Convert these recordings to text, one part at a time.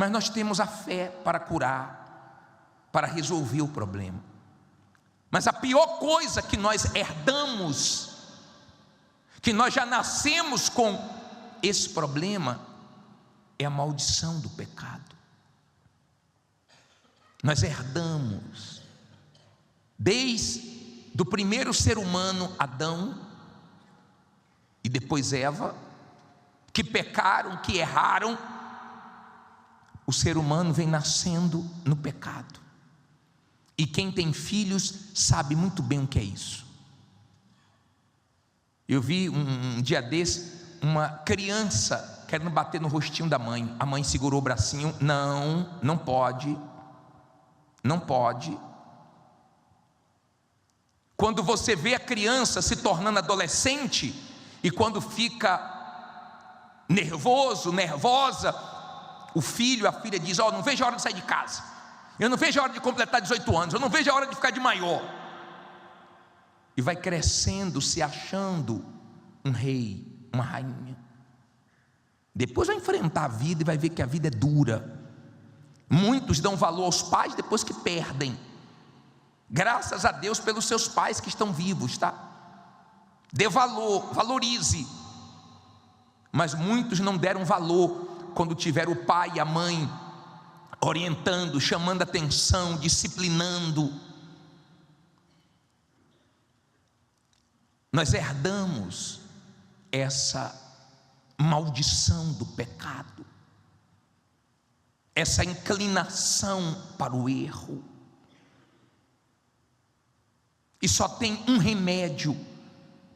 mas nós temos a fé para curar, para resolver o problema. Mas a pior coisa que nós herdamos, que nós já nascemos com esse problema, é a maldição do pecado. Nós herdamos, desde do primeiro ser humano, Adão, e depois Eva, que pecaram, que erraram, o ser humano vem nascendo no pecado. E quem tem filhos sabe muito bem o que é isso. Eu vi um dia desse, uma criança querendo bater no rostinho da mãe. A mãe segurou o bracinho, não pode. Quando você vê a criança se tornando adolescente, e quando fica nervoso, nervosa, o filho, a filha diz: não vejo a hora de sair de casa, eu não vejo a hora de completar 18 anos, eu não vejo a hora de ficar de maior. E vai crescendo, se achando um rei, uma rainha. Depois vai enfrentar a vida e vai ver que a vida é dura. Muitos dão valor aos pais depois que perdem. Graças a Deus pelos seus pais que estão vivos, tá? Dê valor, valorize. Mas muitos não deram valor quando tiveram o pai e a mãe orientando, chamando atenção, disciplinando. Nós herdamos essa maldição do pecado, essa inclinação para o erro. E só tem um remédio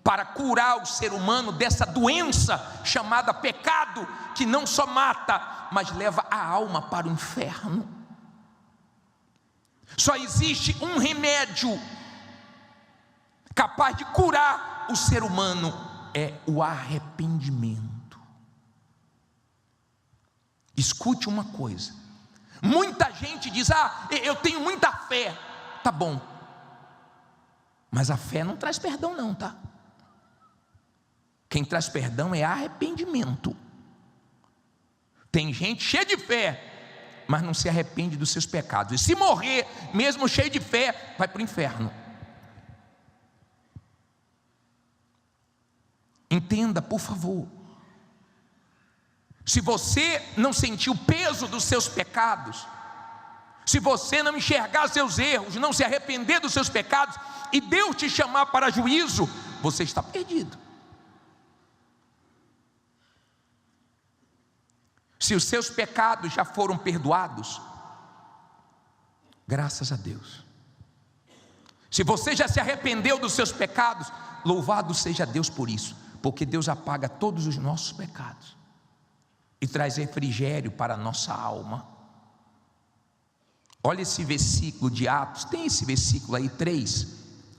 para curar o ser humano dessa doença chamada pecado, que não só mata, mas leva a alma para o inferno. Só existe um remédio capaz de curar o ser humano, é o arrependimento. Escute uma coisa: muita gente diz: eu tenho muita fé. Tá bom, mas a fé não traz perdão não, tá? Quem traz perdão é arrependimento. Tem gente cheia de fé, mas não se arrepende dos seus pecados, e se morrer mesmo cheio de fé, vai para o inferno. Entenda, por favor. Se você não sentir o peso dos seus pecados, se você não enxergar seus erros, não se arrepender dos seus pecados, e Deus te chamar para juízo, você está perdido. Se os seus pecados já foram perdoados, graças a Deus. Se você já se arrependeu dos seus pecados, louvado seja Deus por isso, porque Deus apaga todos os nossos pecados e traz refrigério para a nossa alma. Olha esse versículo de Atos, tem esse versículo aí, 3,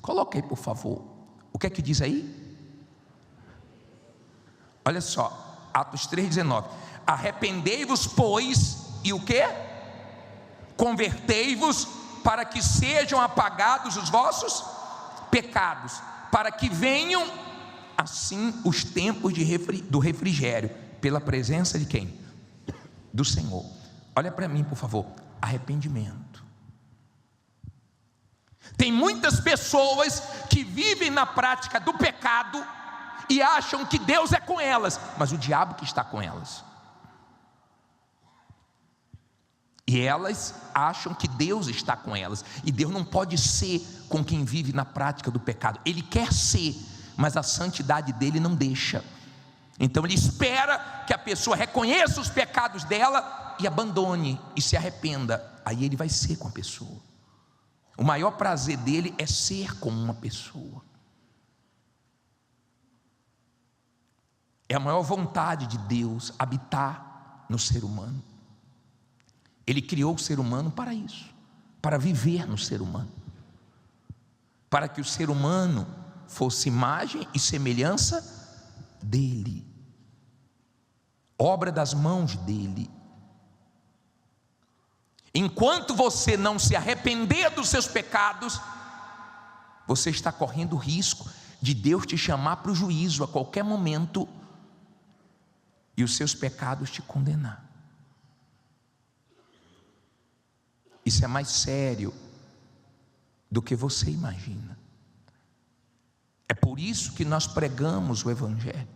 coloca aí por favor. O que é que diz aí? Olha só, Atos 3,19: arrependei-vos, pois, e o que? Convertei-vos, para que sejam apagados os vossos pecados, para que venham assim os tempos do refrigério, pela presença de quem? Do Senhor. Olha para mim por favor, arrependimento. Tem muitas pessoas que vivem na prática do pecado e acham que Deus é com elas, mas o diabo que está com elas. E elas acham que Deus está com elas, e Deus não pode ser com quem vive na prática do pecado. Ele quer ser, mas a santidade dele não deixa. Então ele espera que a pessoa reconheça os pecados dela e abandone e se arrependa. Aí ele vai ser com a pessoa. O maior prazer dele é ser com uma pessoa. É a maior vontade de Deus habitar no ser humano. Ele criou o ser humano para isso, para viver no ser humano, para que o ser humano fosse imagem e semelhança dele, obra das mãos dele. Enquanto você não se arrepender dos seus pecados, você está correndo o risco de Deus te chamar para o juízo a qualquer momento e os seus pecados te condenar. Isso é mais sério do que você imagina. É por isso que nós pregamos o Evangelho,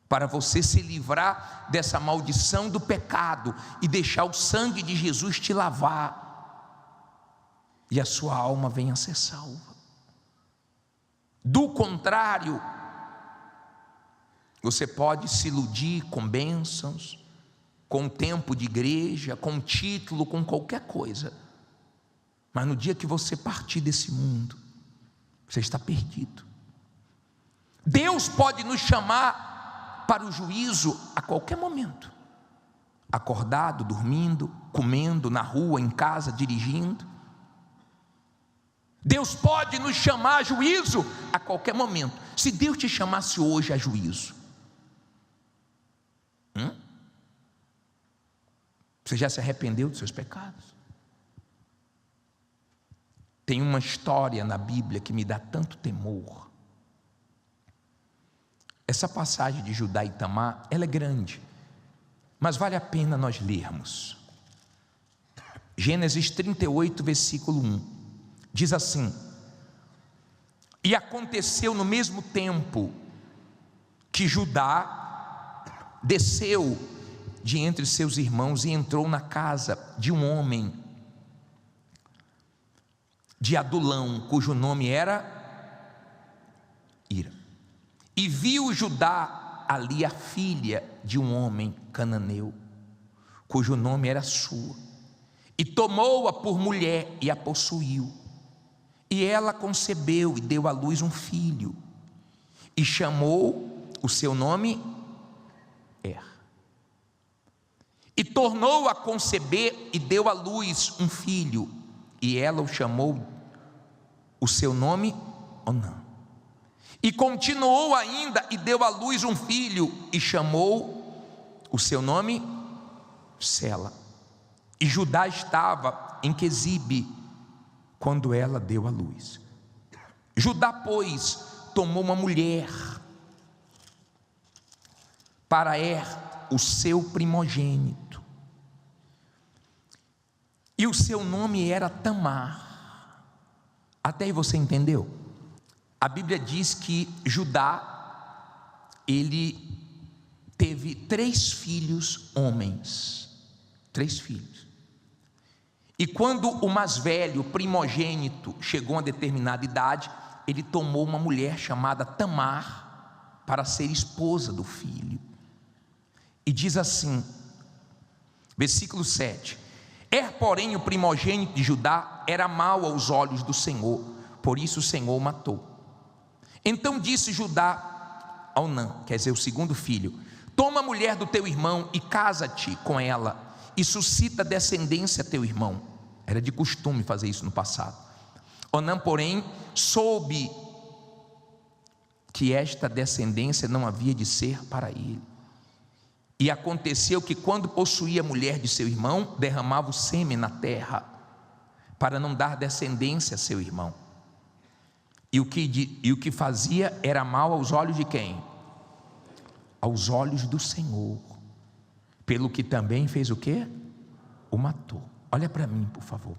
para você se livrar dessa maldição do pecado e deixar o sangue de Jesus te lavar, e a sua alma venha a ser salva. Do contrário, você pode se iludir com bênçãos, com tempo de igreja, com título, com qualquer coisa, mas no dia que você partir desse mundo, você está perdido. Deus pode nos chamar para o juízo a qualquer momento, acordado, dormindo, comendo, na rua, em casa, dirigindo. Deus pode nos chamar a juízo a qualquer momento. Se Deus te chamasse hoje a juízo, você já se arrependeu dos seus pecados? Tem uma história na Bíblia que me dá tanto temor. Essa passagem de Judá e Tamar, ela é grande, mas vale a pena nós lermos. Gênesis 38, versículo 1, diz assim: e aconteceu no mesmo tempo que Judá desceu de entre seus irmãos e entrou na casa de um homem de Adulão, cujo nome era Ira, e viu Judá ali a filha de um homem cananeu, cujo nome era Sua, e tomou-a por mulher e a possuiu, e ela concebeu e deu à luz um filho, e chamou o seu nome Er. E tornou a conceber e deu à luz um filho, e ela o chamou o seu nome Onã. E continuou ainda e deu à luz um filho, e chamou o seu nome Sela. E Judá estava em Quezibe quando ela deu à luz. Judá, pois, tomou uma mulher para Er, o seu primogênito, e o seu nome era Tamar. Até aí você entendeu? A Bíblia diz que Judá, ele teve 3 filhos homens, 3 filhos, e quando o mais velho, primogênito, chegou a uma determinada idade, ele tomou uma mulher chamada Tamar para ser esposa do filho. E diz assim, versículo 7: porém, o primogênito de Judá era mau aos olhos do Senhor, por isso o Senhor o matou. Então disse Judá ao Onã, quer dizer, o segundo filho: toma a mulher do teu irmão e casa-te com ela, e suscita descendência a teu irmão. Era de costume fazer isso no passado. Onã, porém, soube que esta descendência não havia de ser para ele. E aconteceu que, quando possuía a mulher de seu irmão, derramava o sêmen na terra, para não dar descendência a seu irmão. E o que fazia era mal aos olhos de quem? Aos olhos do Senhor. Pelo que também fez o quê? O matou. Olha para mim, por favor.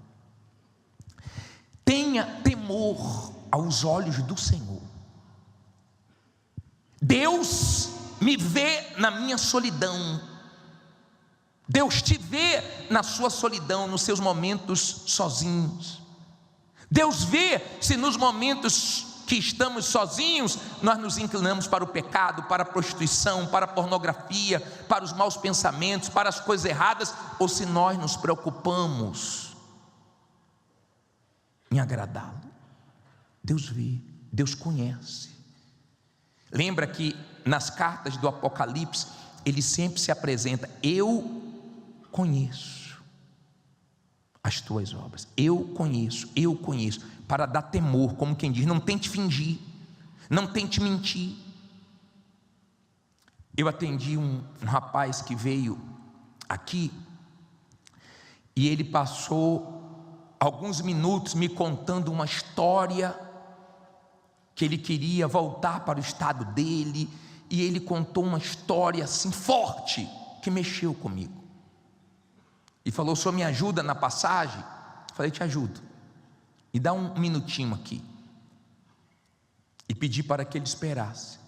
Tenha temor aos olhos do Senhor. Deus me vê na minha solidão. Deus te vê na sua solidão, nos seus momentos sozinhos. Deus vê se nos momentos que estamos sozinhos, nós nos inclinamos para o pecado, para a prostituição, para a pornografia, para os maus pensamentos, para as coisas erradas, ou se nós nos preocupamos em agradá-lo. Deus vê, Deus conhece. Lembra que nas cartas do Apocalipse, ele sempre se apresenta: eu conheço as tuas obras, eu conheço, para dar temor, como quem diz: não tente fingir, não tente mentir. Eu atendi um rapaz que veio aqui, e ele passou alguns minutos me contando uma história, que ele queria voltar para o estado dele, e ele contou uma história assim forte, que mexeu comigo. e falou: o senhor me ajuda na passagem? Eu falei: te ajudo, e dá um minutinho aqui. E pedi para que ele esperasse.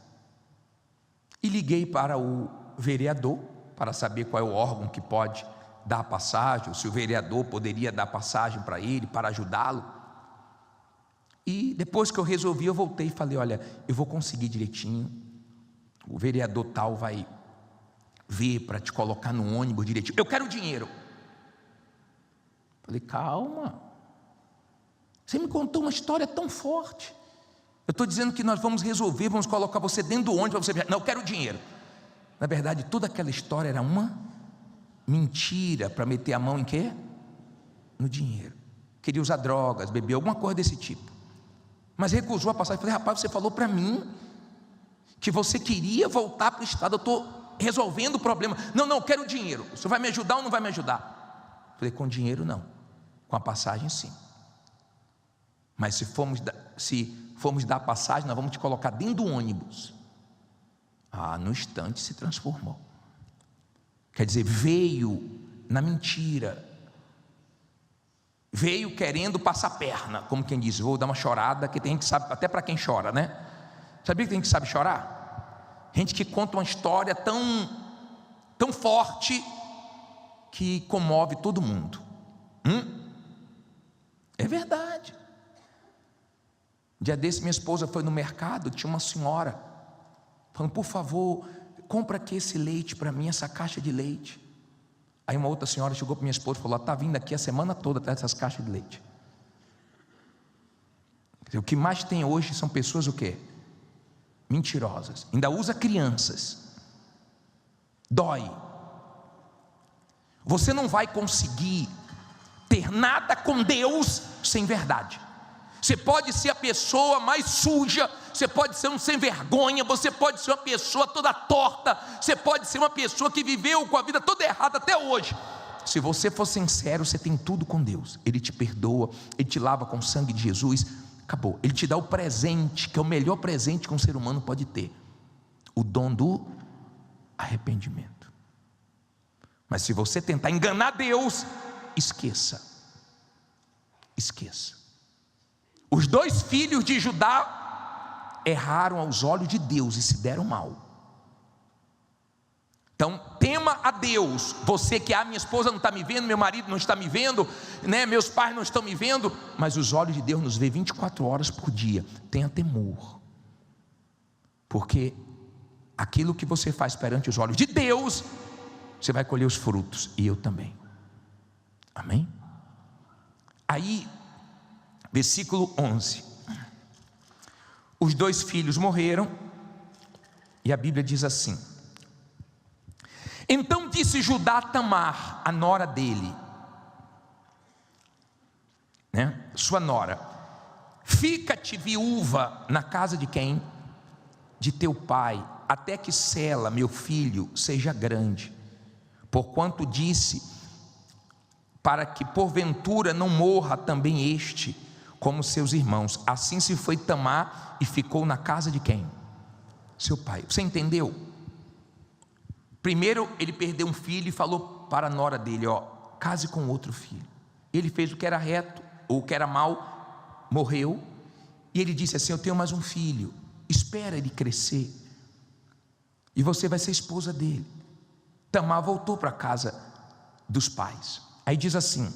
E liguei para o vereador, para saber qual é o órgão que pode dar a passagem, ou se o vereador poderia dar passagem para ele, para ajudá-lo. E depois que eu resolvi, eu voltei e falei: olha, eu vou conseguir direitinho, o vereador tal vai ver para te colocar no ônibus direitinho, eu quero dinheiro. Falei: calma, você me contou uma história tão forte, eu estou dizendo que nós vamos resolver, vamos colocar você dentro do ônibus para você viajar. Não, eu quero dinheiro. Na verdade, toda aquela história era uma mentira para meter a mão em quê? No dinheiro. Queria usar drogas, beber, alguma coisa desse tipo. Mas recusou a passagem. Falei: rapaz, você falou para mim que você queria voltar para o estado, eu estou resolvendo o problema. Não, eu quero dinheiro. O senhor vai me ajudar ou não vai me ajudar? Falei: com dinheiro não, com a passagem sim. Mas se formos dar a passagem, nós vamos te colocar dentro do ônibus. No instante se transformou. Quer dizer, veio na mentira, veio querendo passar perna, como quem diz: vou dar uma chorada, que tem gente que sabe, até para quem chora, né? Sabia que tem gente que sabe chorar? Gente que conta uma história tão forte que comove todo mundo. É verdade. Um dia desse minha esposa foi no mercado, tinha uma senhora falando: por favor, compra aqui esse leite para mim, essa caixa de leite. Aí uma outra senhora chegou para minha esposa e falou: está vindo aqui a semana toda atrás dessas caixas de leite. O que mais tem hoje são pessoas o quê? Mentirosas, ainda usa crianças. Dói. Você não vai conseguir ter nada com Deus sem verdade. Você pode ser a pessoa mais suja, você pode ser um sem vergonha, você pode ser uma pessoa toda torta, você pode ser uma pessoa que viveu com a vida toda errada até hoje. Se você for sincero, você tem tudo com Deus. Ele te perdoa, Ele te lava com o sangue de Jesus. Acabou. Ele te dá o presente, que é o melhor presente que um ser humano pode ter: o dom do arrependimento. Mas se você tentar enganar Deus, esqueça. Os 2 filhos de Judá erraram aos olhos de Deus e se deram mal. Então tema a Deus. Você que minha esposa não está me vendo, meu marido não está me vendo, né? Meus pais não estão me vendo, mas os olhos de Deus nos vê 24 horas por dia. Tenha temor, porque aquilo que você faz perante os olhos de Deus, você vai colher os frutos, e eu também. Amém? Aí, versículo 11: os 2 filhos morreram, e a Bíblia diz assim: então disse Judá a Tamar, a nora dele, sua nora: fica-te viúva na casa de quem? De teu pai, até que Sela, meu filho, seja grande, porquanto disse: para que porventura não morra também este, como seus irmãos. Assim se foi Tamar e ficou na casa de quem? Seu pai. Você entendeu? Primeiro ele perdeu um filho e falou para a nora dele: case com outro filho. Ele fez o que era reto, ou o que era mal, morreu. E ele disse assim: eu tenho mais um filho, espera ele crescer, e você vai ser esposa dele. Tamar voltou para a casa dos pais. Aí diz assim: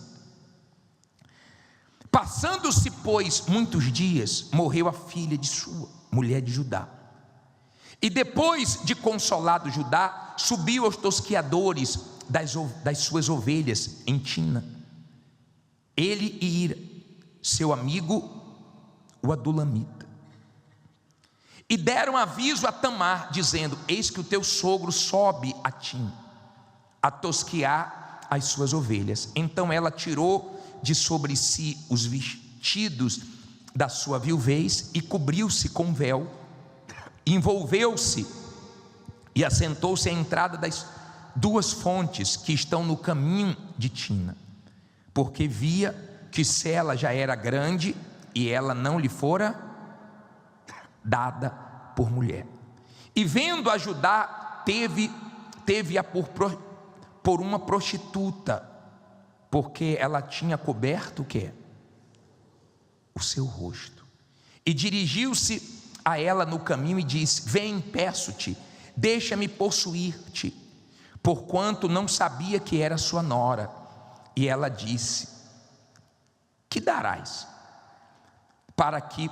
passando-se, pois, muitos dias, morreu a filha de sua mulher de Judá. E depois de consolado Judá, subiu aos tosqueadores das suas ovelhas em Tina, ele e Ira, seu amigo, o adulamita. E deram aviso a Tamar, dizendo: eis que o teu sogro sobe a Tina, a tosquear as suas ovelhas. Então ela tirou de sobre si os vestidos da sua viuvez e cobriu-se com véu, envolveu-se e assentou-se à entrada das 2 fontes que estão no caminho de Tina, porque via que Sela já era grande e ela não lhe fora dada por mulher. E vendo a Judá, teve-a por uma prostituta, porque ela tinha coberto o quê? O seu rosto. E dirigiu-se a ela no caminho e disse: vem, peço-te, deixa-me possuir-te, porquanto não sabia que era sua nora. E ela disse: que darás para que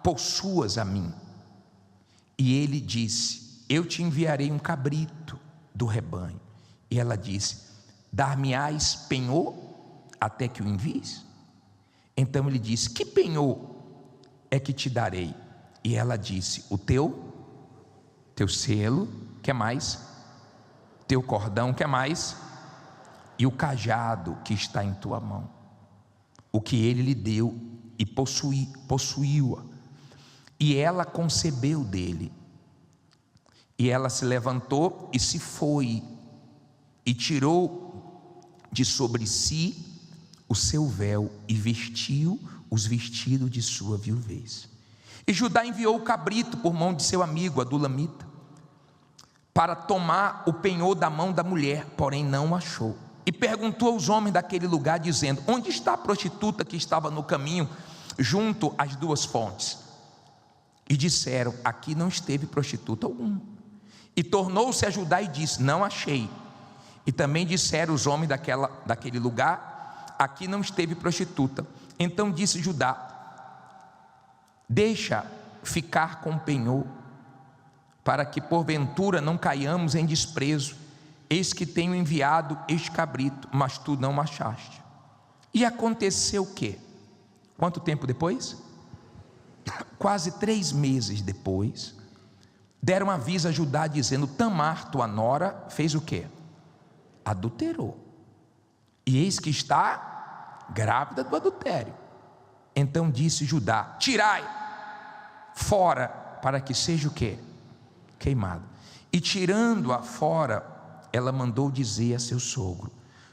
possuas a mim? E ele disse: eu te enviarei um cabrito do rebanho. E ela disse: dar-me-ás penhor até que o envies? Então ele disse: que penhor é que te darei? E ela disse: o teu selo, que mais? Teu cordão, que mais? E o cajado que está em tua mão. O que ele lhe deu, e possuiu-a. E ela concebeu dele. E ela se levantou e se foi, e tirou de sobre si o seu véu, e vestiu os vestidos de sua viuvez. E Judá enviou o cabrito por mão de seu amigo Adulamita, para tomar o penhor da mão da mulher, porém não o achou. E perguntou aos homens daquele lugar, dizendo: onde está a prostituta que estava no caminho, junto às duas fontes? E disseram: aqui não esteve prostituta alguma. E tornou-se a Judá e disse: não achei. E também disseram os homens daquele lugar: aqui não esteve prostituta. Então disse Judá: deixa ficar com o penhor, para que porventura não caiamos em desprezo. Eis que tenho enviado este cabrito, mas tu não o achaste. E aconteceu o quê? Quanto tempo depois? Quase 3 meses depois, deram aviso a Judá, dizendo: Tamar, tua nora, fez o quê? Adulterou. E eis que está grávida do adultério. Então disse Judá: tirai fora, para que seja o quê? Queimada. E tirando-a fora, ela mandou dizer a seu sogro: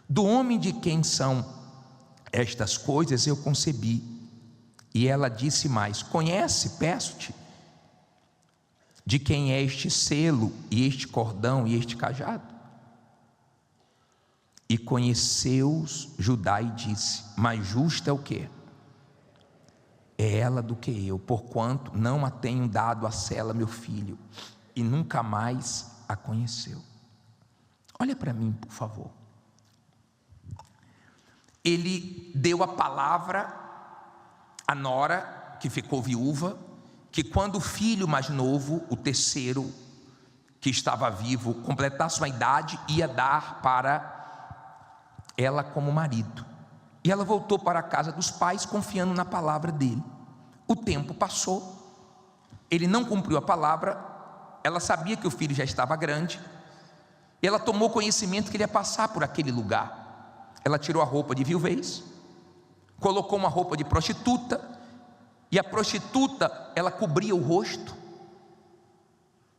do homem de quem são estas coisas eu concebi. E ela disse mais: conhece, peço-te, de quem é este selo, e este cordão, e este cajado? E conheceu-os Judá e disse: mais justa é o quê? É ela do que eu, porquanto não a tenho dado a Sela, meu filho, e nunca mais a conheceu. Olha para mim, por favor. Ele deu a palavra à nora, que ficou viúva, que quando o filho mais novo, o terceiro, que estava vivo, completasse uma idade, ia dar para ela como marido. E ela voltou para a casa dos pais, confiando na palavra dele. O tempo passou, ele não cumpriu a palavra, ela sabia que o filho já estava grande, e ela tomou conhecimento que ele ia passar por aquele lugar. Ela tirou a roupa de viuvez, colocou uma roupa de prostituta, e a prostituta, ela cobria o rosto,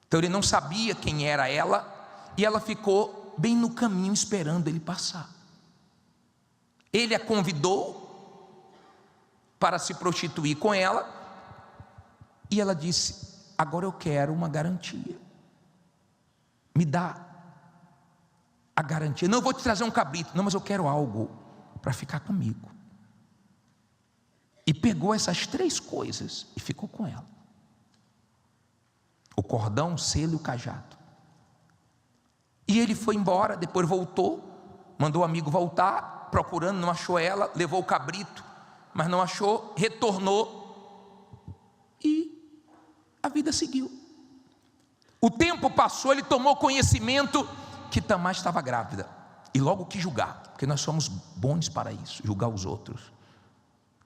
então ele não sabia quem era ela, e ela ficou bem no caminho esperando ele passar. Ele a convidou para se prostituir com ela, e ela disse: agora eu quero uma garantia, me dá a garantia. Não, eu vou te trazer um cabrito, não, mas eu quero algo para ficar comigo. E pegou essas 3 coisas e ficou com ela: o cordão, o selo e o cajado. E ele foi embora, depois voltou, mandou o amigo voltar, procurando, não achou ela, levou o cabrito, mas não achou, retornou, e a vida seguiu. O tempo passou, ele tomou conhecimento que Tamar estava grávida, e logo que julgar, porque nós somos bons para isso, julgar os outros.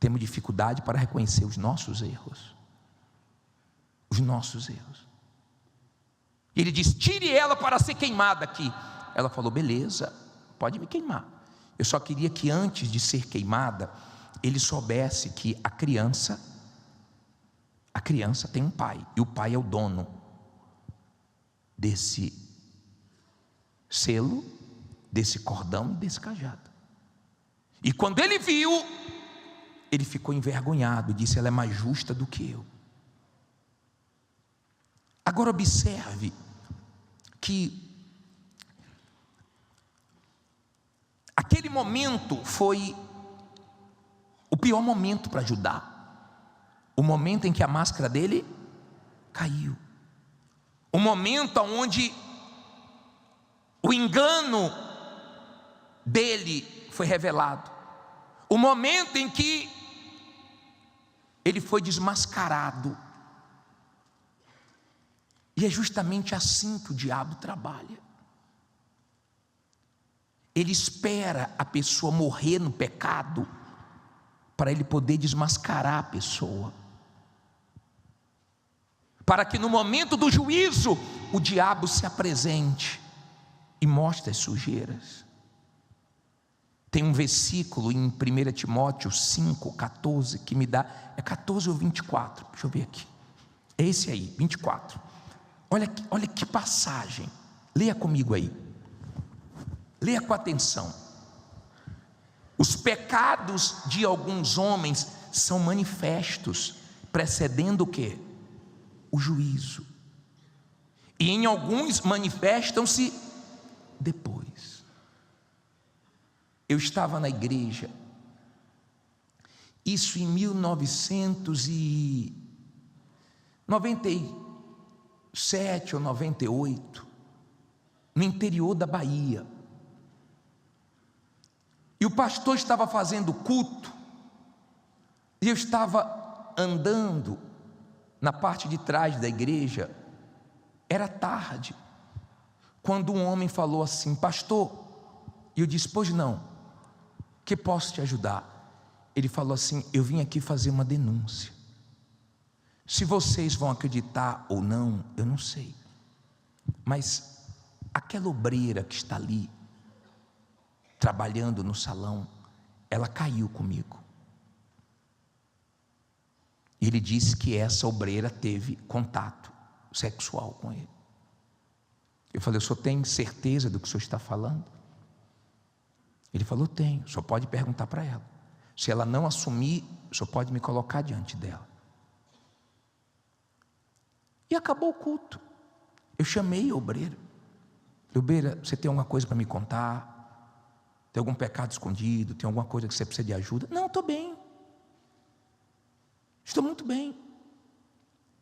Temos dificuldade para reconhecer os nossos erros. Os nossos erros. E ele disse: tire ela para ser queimada aqui. Ela falou: beleza, pode me queimar. Eu só queria que antes de ser queimada, ele soubesse que a criança tem um pai, e o pai é o dono desse selo, desse cordão e desse cajado. E quando ele viu, ele ficou envergonhado e disse: ela é mais justa do que eu. Agora observe que Aquele momento foi o pior momento para Judá. O momento em que a máscara dele caiu. O momento onde o engano dele foi revelado. O momento em que ele foi desmascarado. E é justamente assim que o diabo trabalha. Ele espera a pessoa morrer no pecado para ele poder desmascarar a pessoa. Para que no momento do juízo o diabo se apresente e mostre as sujeiras. Tem um versículo em 1 Timóteo 5,14 que me dá, é 14 ou 24, deixa eu ver aqui. É esse aí, 24. Olha que passagem. Leia comigo aí. Leia com atenção. Os pecados de alguns homens são manifestos, precedendo o quê? O juízo. E em alguns manifestam-se depois. Eu estava na igreja, isso em 1997 ou 98, no interior da Bahia. E o pastor estava fazendo culto, e eu estava andando na parte de trás da igreja. Era tarde, quando um homem falou assim: pastor, e eu disse: pois não, que posso te ajudar? Ele falou assim: eu vim aqui fazer uma denúncia. Se vocês vão acreditar ou não, eu não sei, mas aquela obreira que está ali trabalhando no salão, ela caiu comigo. E ele disse que essa obreira teve contato sexual com ele. Eu falei: o senhor tem certeza do que o senhor está falando? Ele falou: tenho. O senhor pode perguntar para ela. Se ela não assumir, o senhor pode me colocar diante dela. E acabou o culto. Eu chamei a obreira. Obreira, você tem alguma coisa para me contar? Tem algum pecado escondido? Tem alguma coisa que você precisa de ajuda? Não, estou bem. Estou muito bem.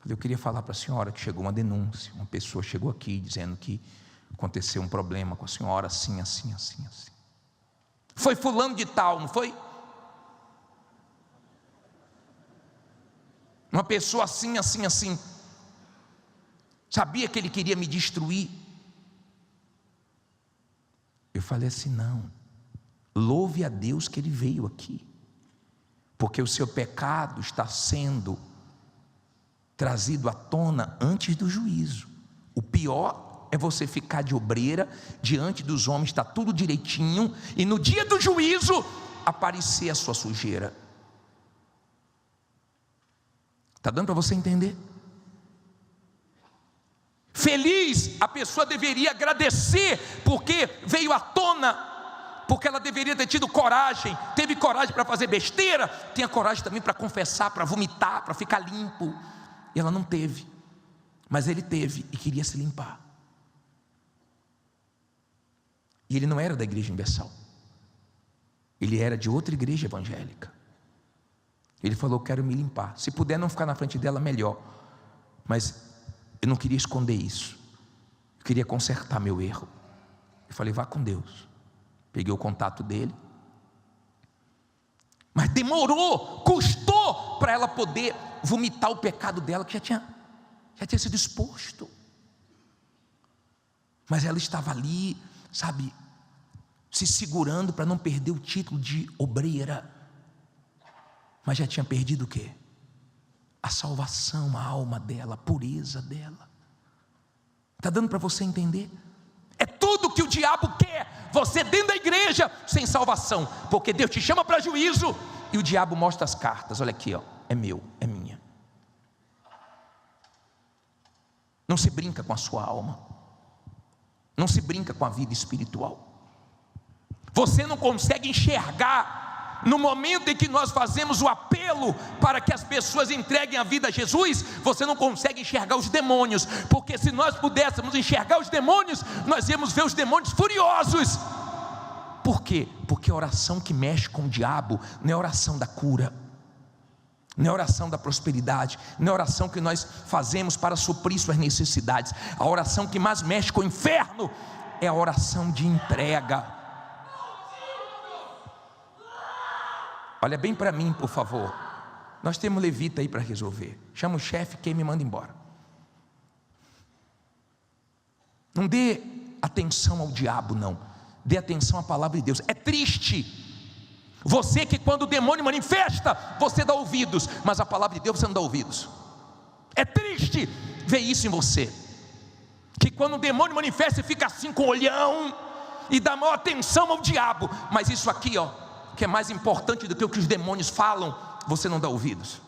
Eu queria falar para a senhora que chegou uma denúncia. Uma pessoa chegou aqui dizendo que aconteceu um problema com a senhora, assim, assim, assim, assim. Foi fulano de tal, não foi? Uma pessoa assim, assim, assim. Sabia que ele queria me destruir. Eu falei assim: não, louve a Deus que ele veio aqui, porque o seu pecado está sendo trazido à tona antes do juízo. O pior é você ficar de obreira diante dos homens, está tudo direitinho, e no dia do juízo aparecer a sua sujeira. Está dando para você entender? Feliz, a pessoa deveria agradecer, porque veio à tona, porque ela deveria ter tido coragem, teve coragem para fazer besteira, tinha coragem também para confessar, para vomitar, para ficar limpo, e ela não teve, mas ele teve e queria se limpar. E ele não era da igreja universal, ele era de outra igreja evangélica. Ele falou: quero me limpar, se puder não ficar na frente dela, melhor, mas eu não queria esconder isso, eu queria consertar meu erro. Eu falei: vá com Deus. Peguei o contato dele, mas demorou, custou para ela poder vomitar o pecado dela, que já tinha sido exposto. Mas ela estava ali, sabe, se segurando para não perder o título de obreira, mas já tinha perdido o quê? A salvação, a alma dela, a pureza dela. Está dando para você entender? É tudo que o diabo quer, você dentro da igreja sem salvação, porque Deus te chama para juízo e o diabo mostra as cartas. Olha aqui, ó, é meu, é minha. Não se brinca com a sua alma, não se brinca com a vida espiritual. Você não consegue enxergar. No momento em que nós fazemos o apelo para que as pessoas entreguem a vida a Jesus, você não consegue enxergar os demônios, porque se nós pudéssemos enxergar os demônios, nós íamos ver os demônios furiosos. Por quê? Porque a oração que mexe com o diabo não é a oração da cura, não é a oração da prosperidade, não é a oração que nós fazemos para suprir suas necessidades. A oração que mais mexe com o inferno é a oração de entrega. Olha bem para mim, por favor. Nós temos levita aí para resolver. Chama o chefe, quem me manda embora. Não dê atenção ao diabo, não. Dê atenção à palavra de Deus. É triste você que quando o demônio manifesta, você dá ouvidos, mas a palavra de Deus você não dá ouvidos. É triste ver isso em você, que quando o demônio manifesta, você fica assim com o olhão e dá maior atenção ao diabo, mas isso aqui, ó, que é mais importante do que o que os demônios falam, você não dá ouvidos.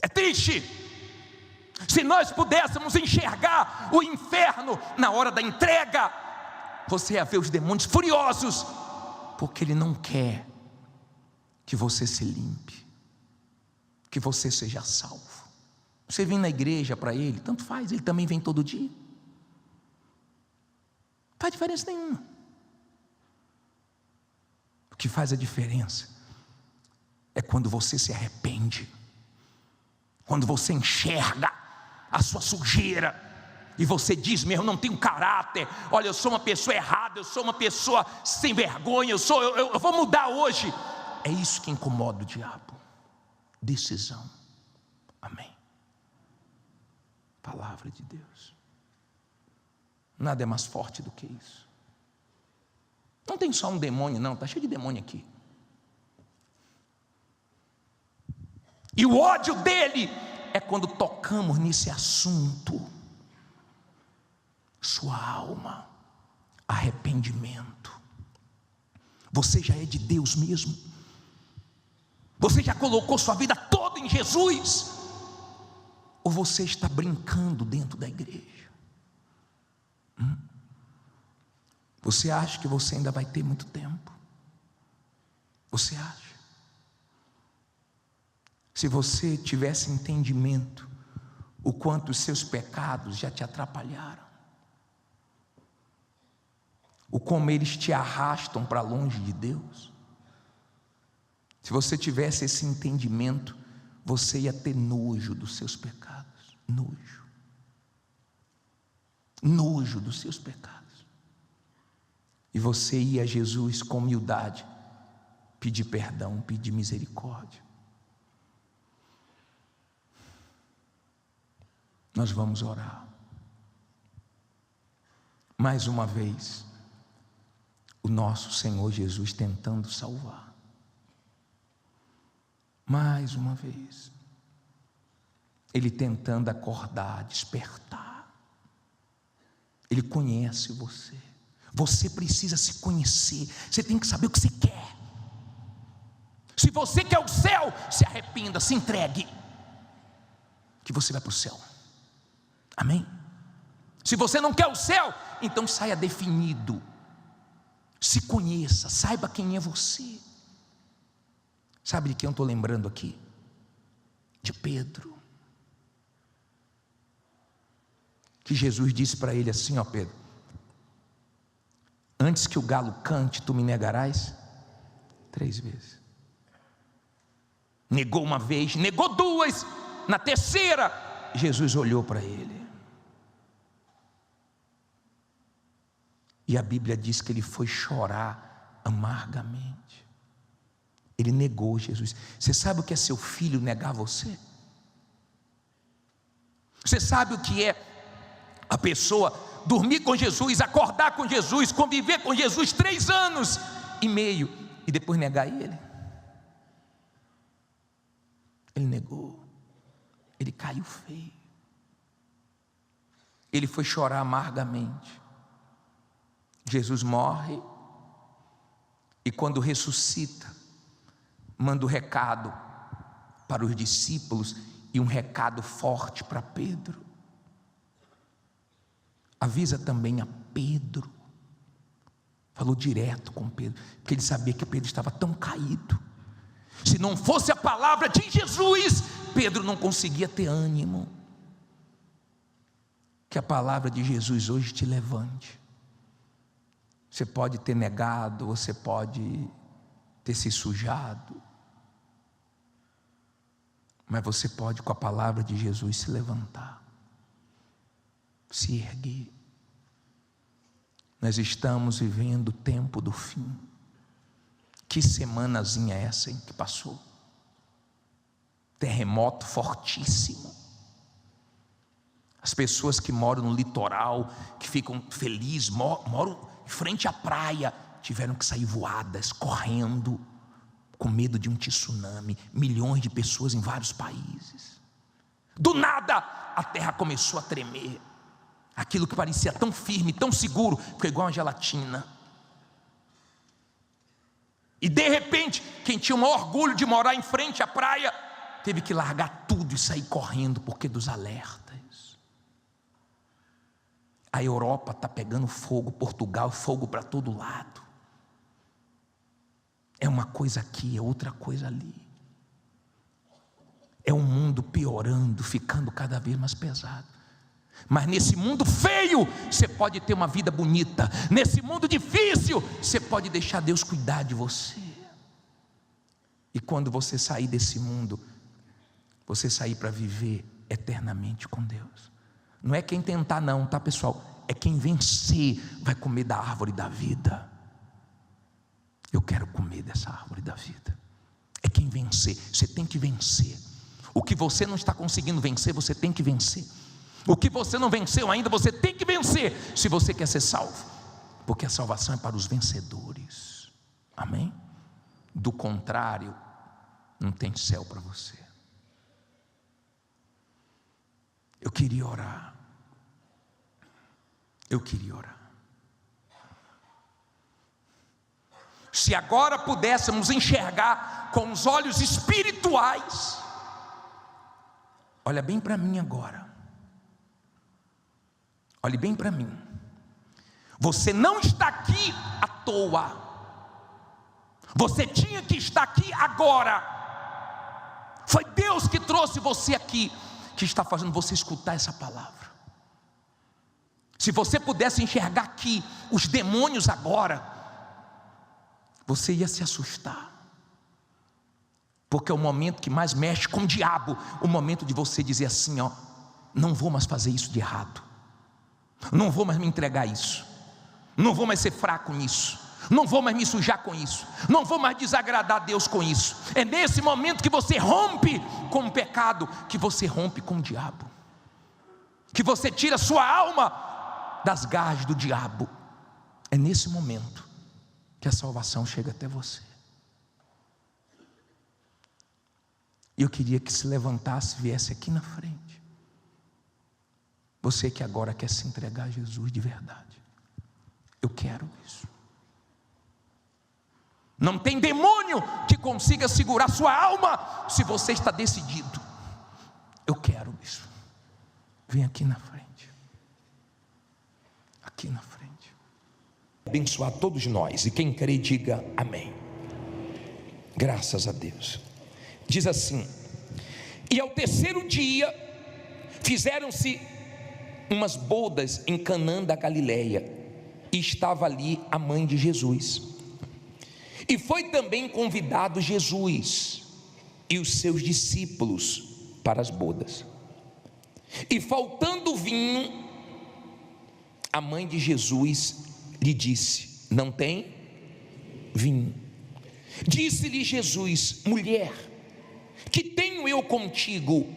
É triste. Se nós pudéssemos enxergar o inferno na hora da entrega, você ia ver os demônios furiosos, porque ele não quer que você se limpe, que você seja salvo. Você vem na igreja para ele, tanto faz, ele também vem todo dia. Não faz diferença nenhuma. O que faz a diferença é quando você se arrepende, quando você enxerga a sua sujeira, e você diz mesmo, não tenho caráter, olha, eu sou uma pessoa errada, eu sou uma pessoa sem vergonha, eu vou mudar hoje. É isso que incomoda o diabo. Decisão. Amém. Palavra de Deus. Nada é mais forte do que isso. Não tem só um demônio não, está cheio de demônio aqui. E o ódio dele é quando tocamos nesse assunto. Sua alma, arrependimento. Você já é de Deus mesmo? Você já colocou sua vida toda em Jesus? Ou você está brincando dentro da igreja? Você acha que você ainda vai ter muito tempo? Você acha? Se você tivesse entendimento o quanto os seus pecados já te atrapalharam, o como eles te arrastam para longe de Deus, se você tivesse esse entendimento, você ia ter nojo dos seus pecados. Nojo dos seus pecados. E você ia a Jesus com humildade pedir perdão, pedir misericórdia. Nós vamos orar. Mais uma vez, o nosso Senhor Jesus tentando salvar. Mais uma vez, Ele tentando acordar, despertar. Ele conhece você. Você precisa se conhecer. Você tem que saber o que você quer. Se você quer o céu, se arrependa, se entregue, que você vai para o céu. Amém? Se você não quer o céu, então saia definido. Se conheça, saiba quem é você. Sabe de quem eu estou lembrando aqui? De Pedro. Que Jesus disse para ele assim, ó Pedro: antes que o galo cante, tu me negarás 3 vezes. Negou uma vez, negou 2, na terceira, Jesus olhou para ele. E a Bíblia diz que ele foi chorar amargamente. Ele negou Jesus. Você sabe o que é seu filho negar você? Você sabe o que é a pessoa dormir com Jesus, acordar com Jesus, conviver com Jesus 3 anos e meio e depois negar ele? Ele negou. Ele caiu feio. Ele foi chorar amargamente. Jesus morre e quando ressuscita, manda um recado para os discípulos e um recado forte para Pedro. Avisa também a Pedro. Falou direto com Pedro, porque ele sabia que Pedro estava tão caído. Se não fosse a palavra de Jesus, Pedro não conseguia ter ânimo. Que a palavra de Jesus hoje te levante. Você pode ter negado, você pode ter se sujado, mas você pode, com a palavra de Jesus, se levantar, se erguer. Nós estamos vivendo o tempo do fim. Que semanazinha é essa que passou? Terremoto fortíssimo. As pessoas que moram no litoral, que ficam felizes, moram em frente à praia, tiveram que sair voadas, correndo, com medo de um tsunami. Milhões de pessoas em vários países. Do nada, a terra começou a tremer. Aquilo que parecia tão firme, tão seguro, ficou igual uma gelatina. E de repente, quem tinha o maior orgulho de morar em frente à praia, teve que largar tudo e sair correndo, porque dos alertas. A Europa está pegando fogo, Portugal, fogo para todo lado. É uma coisa aqui, é outra coisa ali. É um mundo piorando, ficando cada vez mais pesado. Mas nesse mundo feio, você pode ter uma vida bonita. Nesse mundo difícil, você pode deixar Deus cuidar de você. E quando você sair desse mundo, você sair para viver eternamente com Deus. Não é quem tentar não, tá pessoal? É quem vencer vai comer da árvore da vida. Eu quero comer dessa árvore da vida. É quem vencer, você tem que vencer. O que você não está conseguindo vencer, você tem que vencer. O que você não venceu ainda, você tem que vencer, se você quer ser salvo, porque a salvação é para os vencedores, amém? Do contrário, não tem céu para você. Eu queria orar. Se agora pudéssemos enxergar com os olhos espirituais, olha bem para mim agora. Olhe bem para mim. Você não está aqui à toa. Você tinha que estar aqui agora. Foi Deus que trouxe você aqui, que está fazendo você escutar essa palavra. Se você pudesse enxergar aqui os demônios agora, você ia se assustar. Porque é o momento que mais mexe com o diabo, o momento de você dizer assim, ó, não vou mais fazer isso de errado. Não vou mais me entregar a isso. Não vou mais ser fraco nisso. Não vou mais me sujar com isso. Não vou mais desagradar a Deus com isso. É nesse momento que você rompe com o pecado, que você rompe com o diabo, que você tira a sua alma das garras do diabo. É nesse momento que a salvação chega até você. E eu queria que se levantasse, viesse aqui na frente. Você que agora quer se entregar a Jesus de verdade. Eu quero isso. Não tem demônio que consiga segurar sua alma, se você está decidido. Eu quero isso. Vem aqui na frente. Aqui na frente. Abençoar todos nós, e quem crê diga amém. Graças a Deus. Diz assim: e ao terceiro dia fizeram-se umas bodas em Canaã da Galileia, e estava ali a mãe de Jesus. E foi também convidado Jesus e os seus discípulos para as bodas. E faltando vinho, a mãe de Jesus lhe disse: não tem vinho. Disse-lhe Jesus: mulher, que tenho eu contigo?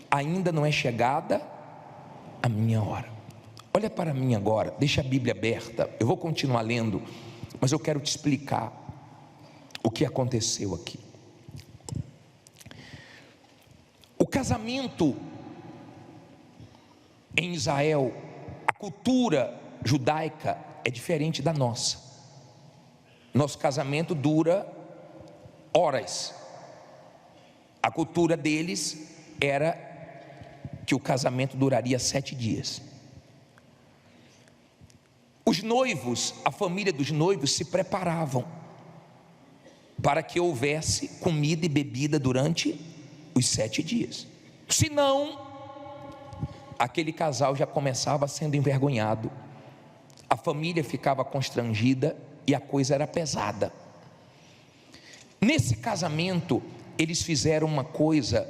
Ainda não é chegada a minha hora. Olha para mim agora, deixa a Bíblia aberta. Eu vou continuar lendo, mas eu quero te explicar o que aconteceu aqui. O casamento em Israel, a cultura judaica é diferente da nossa. Nosso casamento dura horas. A cultura deles era que o casamento duraria 7 dias. Os noivos, a família dos noivos se preparavam para que houvesse comida e bebida durante os 7 dias. Senão, aquele casal já começava sendo envergonhado. a família ficava constrangida e a coisa era pesada. Nesse casamento, eles fizeram uma coisa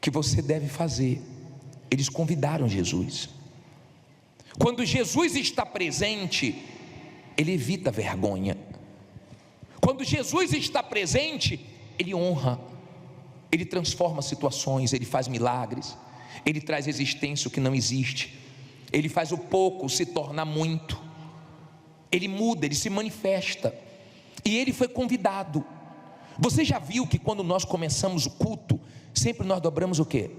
que você deve fazer. Eles convidaram Jesus. Quando Jesus está presente, ele evita a vergonha. Quando Jesus está presente, ele honra, ele transforma situações, ele faz milagres, ele traz existência o que não existe, ele faz o pouco se tornar muito, ele muda, ele se manifesta. E ele foi convidado. Você já viu que quando nós começamos o culto, sempre nós dobramos o quê?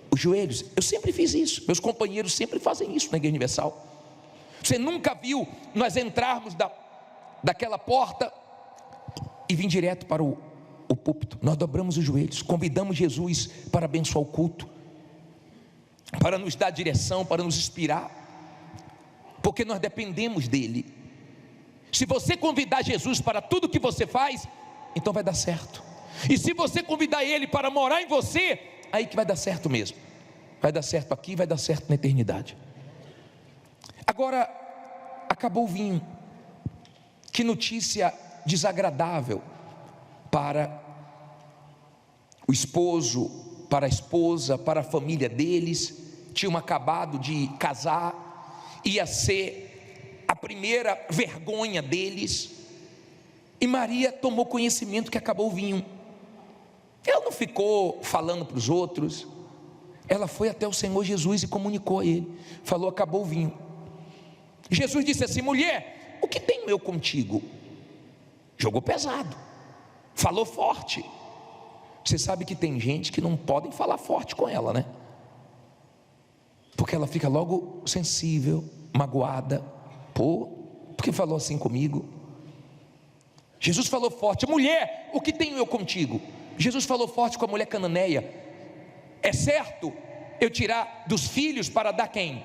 Os joelhos. Eu sempre fiz isso, meus companheiros sempre fazem isso na Igreja Universal. Você nunca viu nós entrarmos daquela porta e vir direto para o púlpito? Nós dobramos os joelhos, convidamos Jesus para abençoar o culto, para nos dar direção, para nos inspirar, porque nós dependemos dele. Se você convidar Jesus para tudo que você faz, então vai dar certo. E se você convidar ele para morar em você, aí que vai dar certo mesmo. Vai dar certo aqui, vai dar certo na eternidade. Agora, acabou o vinho. Que notícia desagradável para o esposo, para a esposa, para a família deles. Tinham acabado de casar, ia ser a primeira vergonha deles. E Maria tomou conhecimento que acabou o vinho. Ela não ficou falando para os outros, ela foi até o Senhor Jesus e comunicou a ele, falou: acabou o vinho. Jesus disse assim: mulher, o que tenho eu contigo? Jogou pesado, falou forte. Você sabe que tem gente que não podem falar forte com ela, né? Porque ela fica logo sensível, magoada. Pô, por que falou assim comigo? Jesus falou forte: mulher, o que tenho eu contigo? Jesus falou forte com a mulher cananeia: é certo eu tirar dos filhos para dar quem?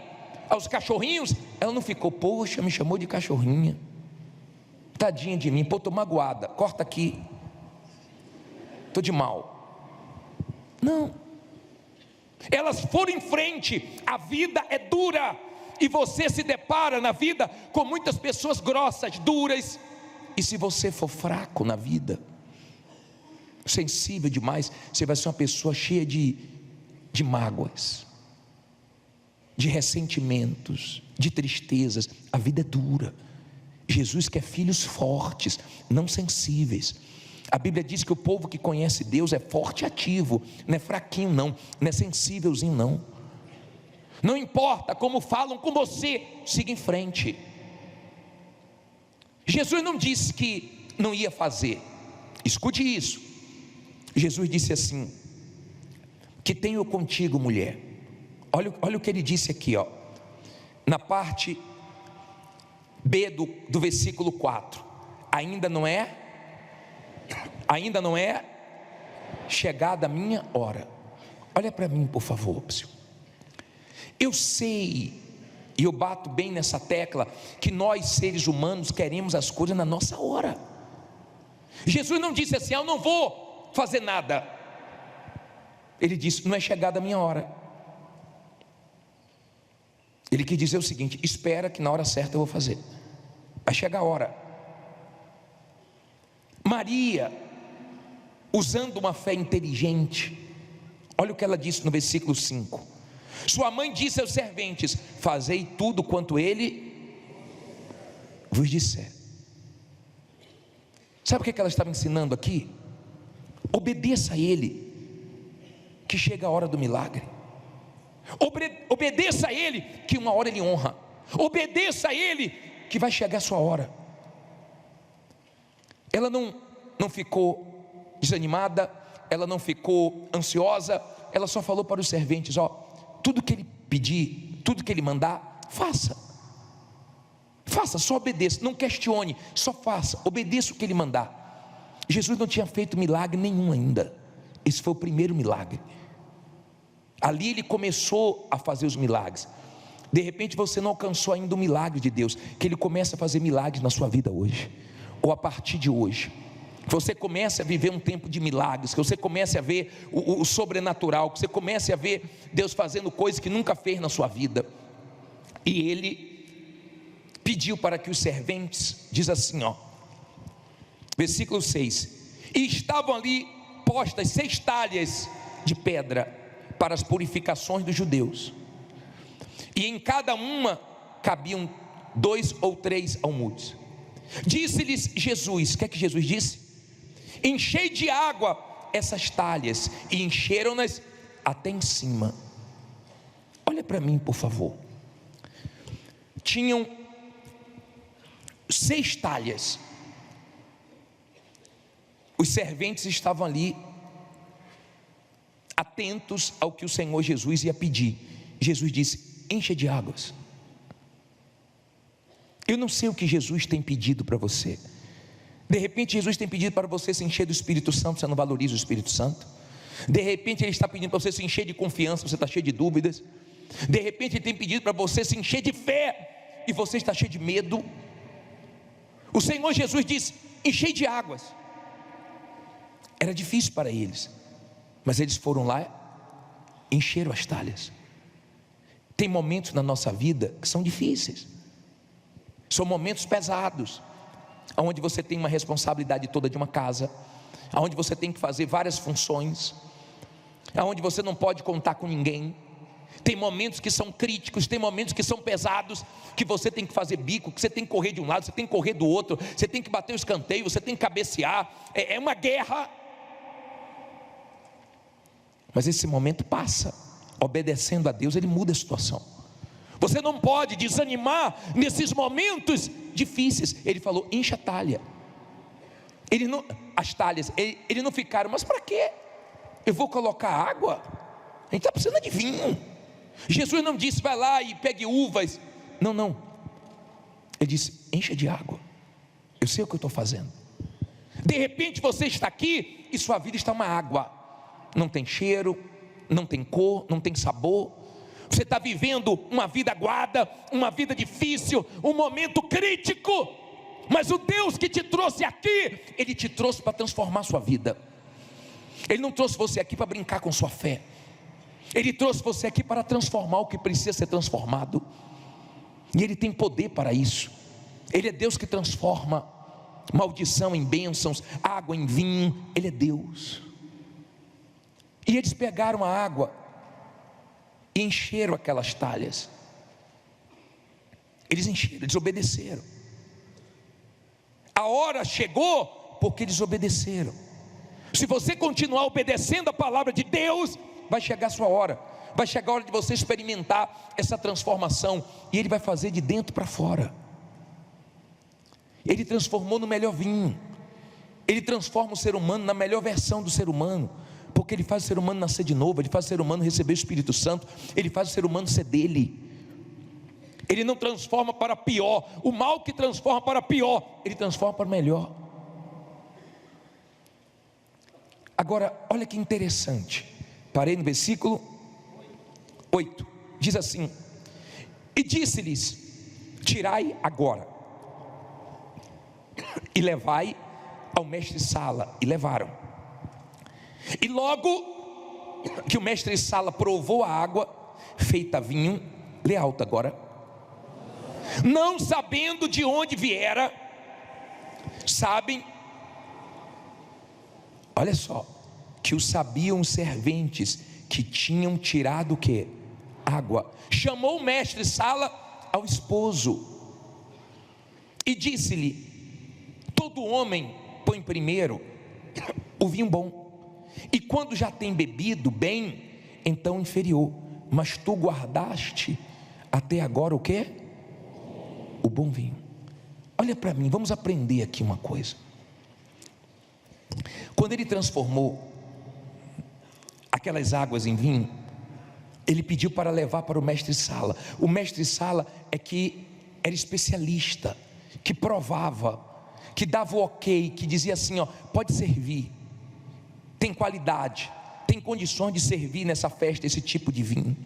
Aos cachorrinhos? Ela não ficou: poxa, me chamou de cachorrinha, tadinha de mim, pô, tô magoada, corta aqui, tô de mal. Não, elas foram em frente. A vida é dura, e você se depara na vida com muitas pessoas grossas, duras. E se você for fraco na vida, sensível demais, você vai ser uma pessoa cheia de mágoas, de ressentimentos, de tristezas. A vida é dura. Jesus quer filhos fortes, não sensíveis. A Bíblia diz que o povo que conhece Deus é forte e ativo, não é fraquinho não é sensívelzinho não. Não importa como falam com você, siga em frente. Jesus não disse que não ia fazer. Escute isso. Jesus disse assim: que tenho contigo, mulher. Olha o que ele disse aqui, ó, na parte B do versículo 4. Ainda não é chegada a minha hora. Olha para mim, por favor, psiu. Eu sei, e eu bato bem nessa tecla, que nós seres humanos queremos as coisas na nossa hora. Jesus não disse assim: eu não vou fazer nada. Ele disse: não é chegada a minha hora. Ele quis dizer o seguinte: espera que na hora certa eu vou fazer, vai chegar a hora. Maria, usando uma fé inteligente, olha o que ela disse no versículo 5. Sua mãe disse aos serventes: fazei tudo quanto ele vos disser. Sabe o que ela estava ensinando aqui? Obedeça a ele, que chega a hora do milagre. Obedeça a ele, que uma hora ele honra. Obedeça a ele, que vai chegar a sua hora. Ela não ficou desanimada, ela não ficou ansiosa, ela só falou para os serventes: ó, tudo que ele pedir, tudo que ele mandar, faça, só obedeça, não questione, só faça, obedeça o que ele mandar. Jesus não tinha feito milagre nenhum ainda, esse foi o primeiro milagre. Ali ele começou a fazer os milagres. De repente você não alcançou ainda o milagre de Deus, que ele começa a fazer milagres na sua vida hoje, ou a partir de hoje. Você comece a viver um tempo de milagres, que você comece a ver o sobrenatural, que você comece a ver Deus fazendo coisas que nunca fez na sua vida. E ele pediu para que os serventes, diz assim, versículo 6, e estavam ali postas 6 talhas de pedra para as purificações dos judeus, e em cada uma cabiam 2 ou 3 almudes. Disse-lhes Jesus, o que é que Jesus disse? Enchei de água essas talhas, e encheram-nas até em cima. Olha para mim, por favor. Tinham 6 talhas. Os serventes estavam ali, atentos ao que o Senhor Jesus ia pedir. Jesus disse: encha de águas. Eu não sei o que Jesus tem pedido para você. De repente Jesus tem pedido para você se encher do Espírito Santo, você não valoriza o Espírito Santo. De repente Ele está pedindo para você se encher de confiança, você está cheio de dúvidas. De repente Ele tem pedido para você se encher de fé, e você está cheio de medo. O Senhor Jesus disse: enchei de águas. Era difícil para eles, mas eles foram lá, encheram as talhas. Tem momentos na nossa vida que são difíceis, são momentos pesados, onde você tem uma responsabilidade toda de uma casa, onde você tem que fazer várias funções, onde você não pode contar com ninguém. Tem momentos que são críticos, tem momentos que são pesados, que você tem que fazer bico, que você tem que correr de um lado, você tem que correr do outro, você tem que bater o escanteio, você tem que cabecear, é uma guerra. Mas esse momento passa, obedecendo a Deus, Ele muda a situação. Você não pode desanimar nesses momentos difíceis. Ele falou: encha a talha. As talhas, eles não ficaram, mas para quê? Eu vou colocar água? A gente está precisando de vinho. Jesus não disse: vai lá e pegue uvas. Não. Ele disse: encha de água. Eu sei o que eu estou fazendo. De repente você está aqui e sua vida está uma água. Não tem cheiro, não tem cor, não tem sabor. Você está vivendo uma vida aguada, uma vida difícil, um momento crítico. Mas o Deus que te trouxe aqui, Ele te trouxe para transformar a sua vida. Ele não trouxe você aqui para brincar com sua fé. Ele trouxe você aqui para transformar o que precisa ser transformado. E Ele tem poder para isso. Ele é Deus que transforma maldição em bênçãos, água em vinho. Ele é Deus. E eles pegaram a água e encheram aquelas talhas. Eles encheram, eles obedeceram. A hora chegou porque eles obedeceram. Se você continuar obedecendo a palavra de Deus, vai chegar a sua hora. Vai chegar a hora de você experimentar essa transformação. E Ele vai fazer de dentro para fora. Ele transformou no melhor vinho. Ele transforma o ser humano na melhor versão do ser humano. Porque Ele faz o ser humano nascer de novo. Ele faz o ser humano receber o Espírito Santo. Ele faz o ser humano ser dele. Ele não transforma para pior. O mal que transforma para pior, Ele transforma para melhor. Agora, olha que interessante. Parei no versículo 8. Diz assim: e disse-lhes: tirai agora e levai ao mestre-sala. E levaram. E logo que o mestre-sala provou a água feita vinho, lê alto agora, não sabendo de onde viera, sabem, olha só, que o sabiam os serventes que tinham tirado o que? Água. Chamou o mestre-sala ao esposo e disse-lhe: todo homem põe primeiro o vinho bom, e quando já tem bebido bem, então inferior, mas tu guardaste até agora o que? O bom vinho. Olha para mim, vamos aprender aqui uma coisa. Quando Ele transformou aquelas águas em vinho, Ele pediu para levar para o mestre-sala. O mestre-sala é que era especialista, que provava, que dava o ok, que dizia assim: ó, pode servir, tem qualidade, tem condições de servir nessa festa esse tipo de vinho.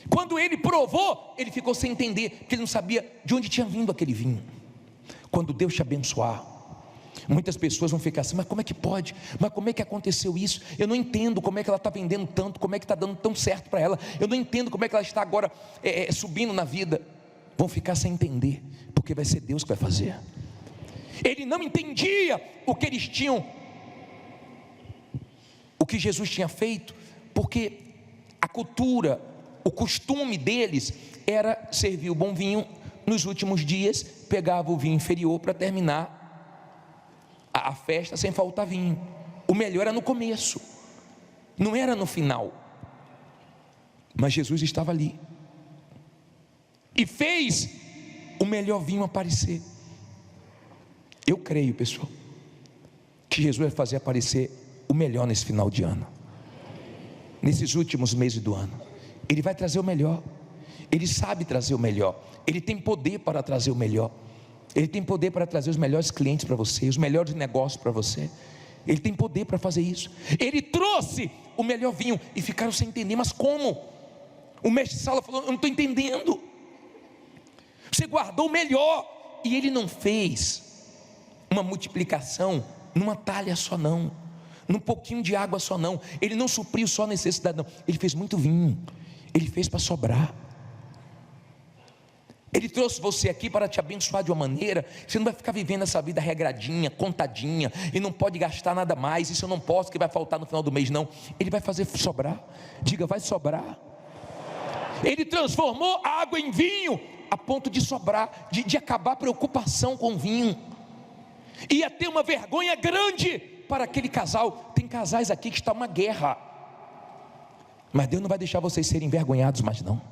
Quando ele provou, ele ficou sem entender, porque ele não sabia de onde tinha vindo aquele vinho. Quando Deus te abençoar, muitas pessoas vão ficar assim: mas como é que pode? Mas como é que aconteceu isso? Eu não entendo como é que ela está vendendo tanto, como é que está dando tão certo para ela. Eu não entendo como é que ela está agora subindo na vida. vão ficar sem entender, porque vai ser Deus que vai fazer. Ele não entendia o que eles tinham, o que Jesus tinha feito, porque a cultura, o costume deles era servir o bom vinho nos últimos dias, pegava o vinho inferior para terminar a festa sem faltar vinho. O melhor era no começo, não era no final. Mas Jesus estava ali e fez o melhor vinho aparecer. Eu creio, pessoal, que Jesus vai fazer aparecer o melhor nesse final de ano, nesses últimos meses do ano. Ele vai trazer o melhor. Ele sabe trazer o melhor. Ele tem poder para trazer o melhor. Ele tem poder para trazer os melhores clientes para você, os melhores negócios para você. Ele tem poder para fazer isso. Ele trouxe o melhor vinho e ficaram sem entender. Mas como? O mestre de sala falou: eu não estou entendendo. Você guardou o melhor e ele não fez uma multiplicação numa talha só não, num pouquinho de água só não. Ele não supriu só a necessidade não. Ele fez muito vinho. Ele fez para sobrar. Ele trouxe você aqui para te abençoar de uma maneira que você não vai ficar vivendo essa vida regradinha, contadinha, e não pode gastar nada mais. Isso eu não posso, que vai faltar no final do mês, não. Ele vai fazer sobrar. Diga, vai sobrar. Ele transformou a água em vinho, a ponto de sobrar, de acabar a preocupação com o vinho. Ia ter uma vergonha grande para aquele casal. Tem casais aqui que está uma guerra, mas Deus não vai deixar vocês serem envergonhados mais não.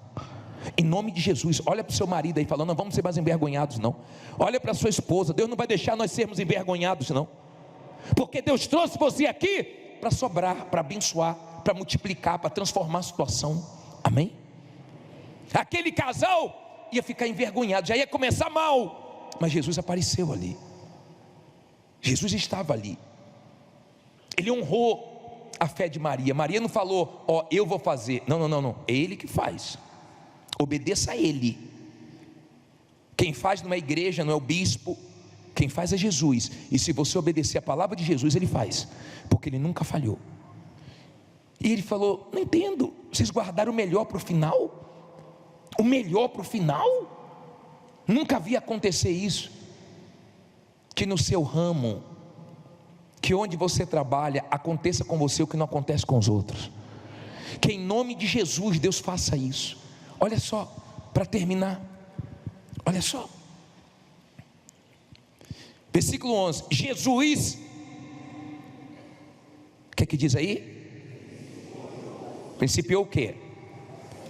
Em nome de Jesus, olha para o seu marido aí falando: não vamos ser mais envergonhados não. Olha para a sua esposa: Deus não vai deixar nós sermos envergonhados não, porque Deus trouxe você aqui para sobrar, para abençoar, para multiplicar, para transformar a situação. Amém? Aquele casal ia ficar envergonhado, já ia começar mal, mas Jesus apareceu ali. Jesus estava ali. Ele honrou a fé de Maria. Maria não falou: ó, eu vou fazer. Não, é Ele que faz. Obedeça a Ele. Quem faz não é a igreja, não é o bispo. Quem faz é Jesus. E se você obedecer a palavra de Jesus, Ele faz, porque Ele nunca falhou. E Ele falou: não entendo, vocês guardaram o melhor para o final? O melhor para o final? Nunca vi acontecer isso. Que no seu ramo, que onde você trabalha, aconteça com você o que não acontece com os outros. Que em nome de Jesus Deus faça isso. Olha só, para terminar, olha só, versículo 11, Jesus, o que é que diz aí? Principiou o quê?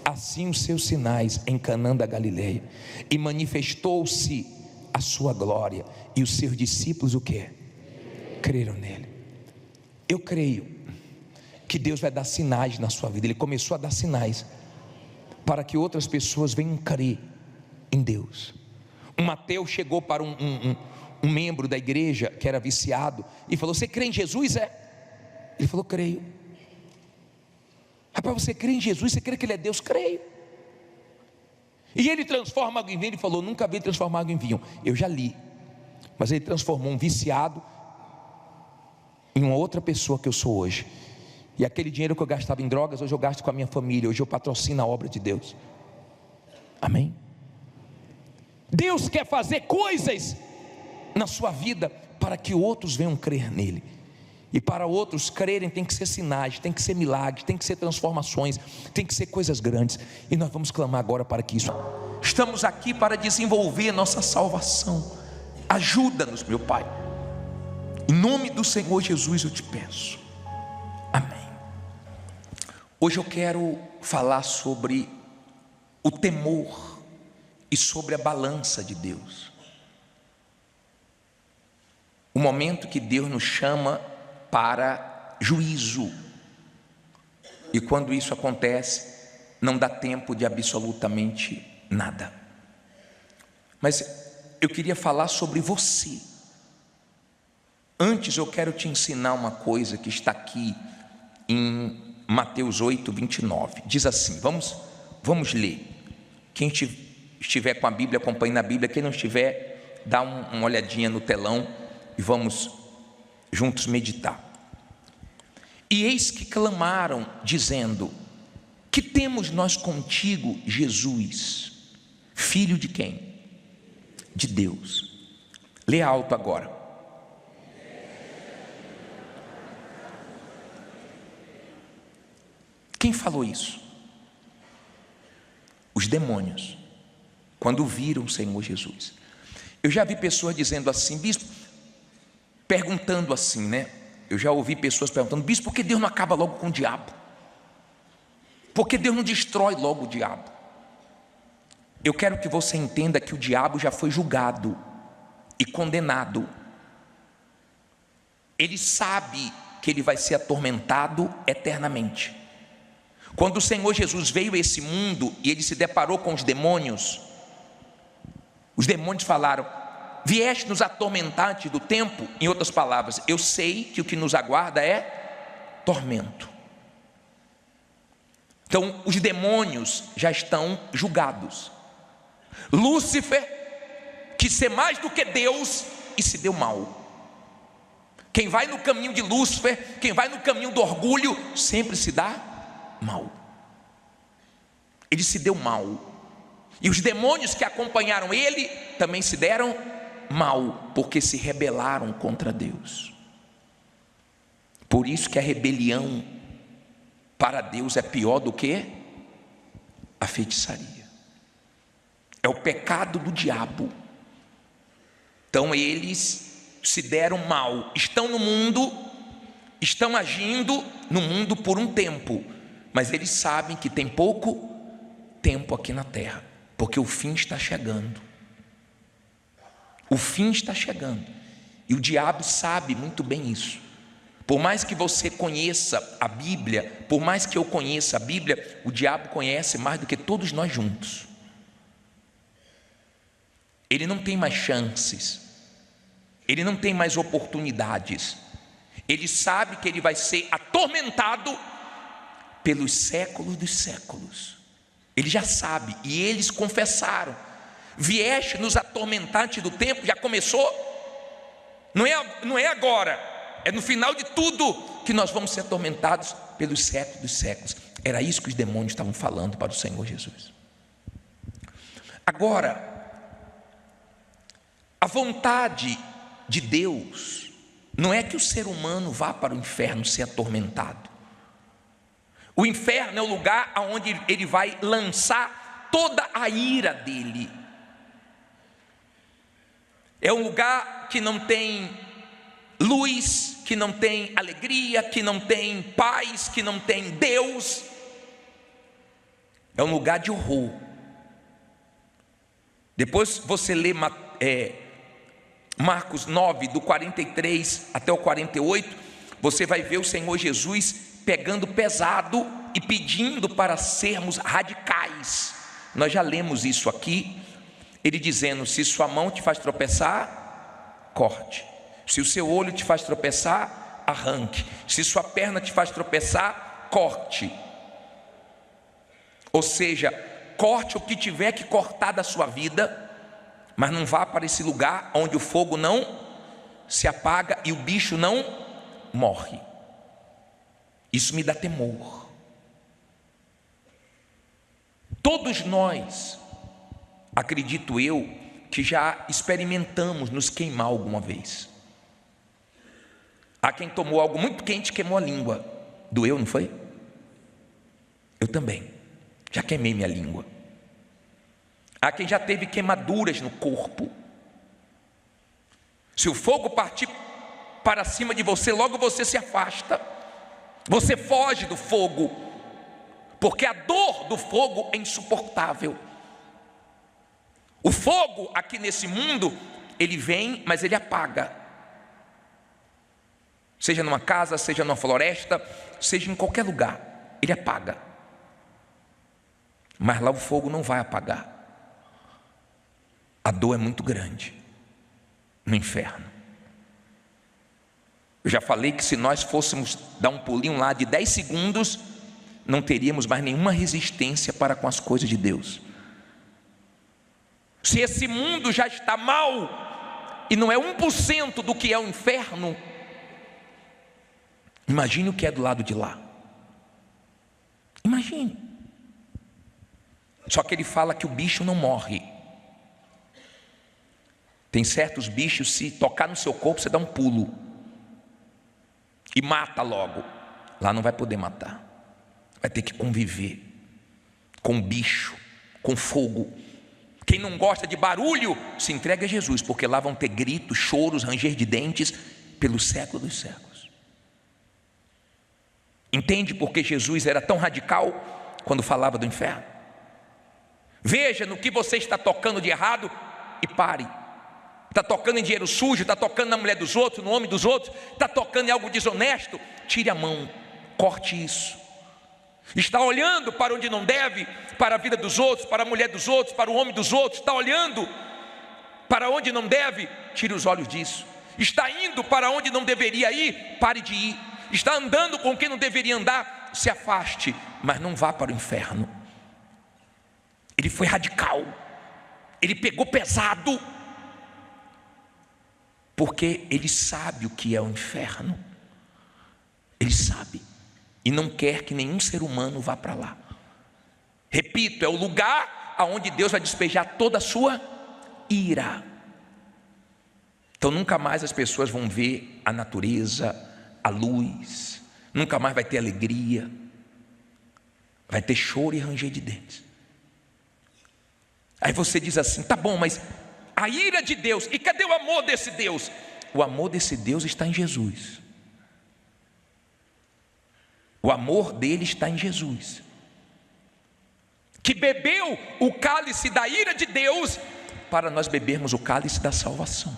Assim os seus sinais em Canaã da Galileia, e manifestou-se a sua glória, e os seus discípulos o quê? Creram nele. Eu creio que Deus vai dar sinais na sua vida. Ele começou a dar sinais para que outras pessoas venham crer em Deus. Mateus chegou para um membro da igreja que era viciado e falou: você crê em Jesus? Ele falou: creio. Rapaz, você crê em Jesus? Você crê que Ele é Deus? Creio. E ele transforma água em vinho. Ele falou: nunca vi transformar água em vinho. Eu já li, mas ele transformou um viciado em uma outra pessoa que eu sou hoje. E aquele dinheiro que eu gastava em drogas, hoje eu gasto com a minha família. Hoje eu patrocino a obra de Deus. Amém? Deus quer fazer coisas na sua vida para que outros venham crer nele. E para outros crerem tem que ser sinais, tem que ser milagres, tem que ser transformações, tem que ser coisas grandes. E nós vamos clamar agora para que isso. Estamos aqui para desenvolver nossa salvação. Ajuda-nos, meu Pai. Em nome do Senhor Jesus eu te peço. Amém. Hoje eu quero falar sobre o temor e sobre a balança de Deus. O momento que Deus nos chama para juízo. E quando isso acontece, não dá tempo de absolutamente nada. Mas eu queria falar sobre você. Antes eu quero te ensinar uma coisa que está aqui em Mateus 8, 29, diz assim, vamos ler. Quem estiver com a Bíblia, acompanhe na Bíblia. Quem não estiver, dá uma olhadinha no telão e vamos juntos meditar. E eis que clamaram, dizendo: que temos nós contigo, Jesus, Filho de quem? De Deus. Lê alto agora. Quem falou isso? Os demônios, quando viram o Senhor Jesus. Eu já vi pessoas dizendo assim, bispo, perguntando assim, né? Eu já ouvi pessoas perguntando, bispo, por que Deus não acaba logo com o diabo? Por que Deus não destrói logo o diabo? Eu quero que você entenda que o diabo já foi julgado e condenado. Ele sabe que ele vai ser atormentado eternamente. Quando o Senhor Jesus veio a esse mundo e ele se deparou com os demônios falaram, vieste nos atormentar antes do tempo? Em outras palavras, eu sei que o que nos aguarda é tormento. Então, os demônios já estão julgados. Lúcifer quis ser mais do que Deus e se deu mal. Quem vai no caminho de Lúcifer, quem vai no caminho do orgulho, sempre se dá mal. Ele se deu mal. E os demônios que acompanharam ele também se deram mal, porque se rebelaram contra Deus. Por isso que a rebelião para Deus é pior do que a feitiçaria. É o pecado do diabo. Então eles se deram mal, estão no mundo, estão agindo no mundo por um tempo, mas eles sabem que tem pouco tempo aqui na terra, porque o fim está chegando. O fim está chegando. E o diabo sabe muito bem isso. Por mais que você conheça a Bíblia, por mais que eu conheça a Bíblia, o diabo conhece mais do que todos nós juntos. Ele não tem mais chances, ele não tem mais oportunidades. Ele sabe que ele vai ser atormentado pelos séculos dos séculos. Ele já sabe, e eles confessaram, vieste nos atormentar antes do tempo. Já começou, não é agora, é no final de tudo que nós vamos ser atormentados pelos séculos dos séculos. Era isso que os demônios estavam falando para o Senhor Jesus. Agora, a vontade de Deus não é que o ser humano vá para o inferno ser atormentado. O inferno é o lugar onde ele vai lançar toda a ira dele. É um lugar que não tem luz, que não tem alegria, que não tem paz, que não tem Deus. É um lugar de horror. Depois você lê Marcos 9, do 43 até o 48, você vai ver o Senhor Jesus pegando pesado e pedindo para sermos radicais. Nós já lemos isso aqui, ele dizendo, se sua mão te faz tropeçar, corte. Se o seu olho te faz tropeçar, arranque. Se sua perna te faz tropeçar, corte. Ou seja, corte o que tiver que cortar da sua vida, mas não vá para esse lugar onde o fogo não se apaga e o bicho não morre. Isso me dá temor. Todos nós, acredito eu, que já experimentamos nos queimar alguma vez. Há quem tomou algo muito quente e queimou a língua. Doeu, não foi? Eu também, já queimei minha língua. Há quem já teve queimaduras no corpo. Se o fogo partir para cima de você, logo você se afasta. Você foge do fogo, porque a dor do fogo é insuportável. O fogo aqui nesse mundo, ele vem, mas ele apaga. Seja numa casa, seja numa floresta, seja em qualquer lugar, ele apaga. Mas lá o fogo não vai apagar. A dor é muito grande no inferno. Eu já falei que se nós fôssemos dar um pulinho lá de 10 segundos, não teríamos mais nenhuma resistência para com as coisas de Deus. Se esse mundo já está mal, e não é 1% do que é o inferno, imagine o que é do lado de lá. Imagine. Só que ele fala que o bicho não morre. Tem certos bichos, se tocar no seu corpo, você dá um pulo e mata logo. Lá não vai poder matar, vai ter que conviver com bicho, com fogo. Quem não gosta de barulho, se entrega a Jesus, porque lá vão ter gritos, choros, ranger de dentes, pelo século dos séculos. Entende porque Jesus era tão radical quando falava do inferno? Veja no que você está tocando de errado e pare. Está tocando em dinheiro sujo, está tocando na mulher dos outros, no homem dos outros, está tocando em algo desonesto, tire a mão, corte isso. Está olhando para onde não deve, para a vida dos outros, para a mulher dos outros, para o homem dos outros, está olhando para onde não deve, tire os olhos disso. Está indo para onde não deveria ir, pare de ir. Está andando com quem não deveria andar, se afaste, mas não vá para o inferno. Ele foi radical, ele pegou pesado, porque ele sabe o que é o inferno. Ele sabe e não quer que nenhum ser humano vá para lá. Repito, é o lugar aonde Deus vai despejar toda a sua ira. Então nunca mais as pessoas vão ver a natureza, a luz, nunca mais vai ter alegria, vai ter choro e ranger de dentes. Aí você diz assim: tá bom, mas a ira de Deus, e cadê o amor desse Deus? O amor desse Deus está em Jesus. O amor dele está em Jesus, que bebeu o cálice da ira de Deus, para nós bebermos o cálice da salvação.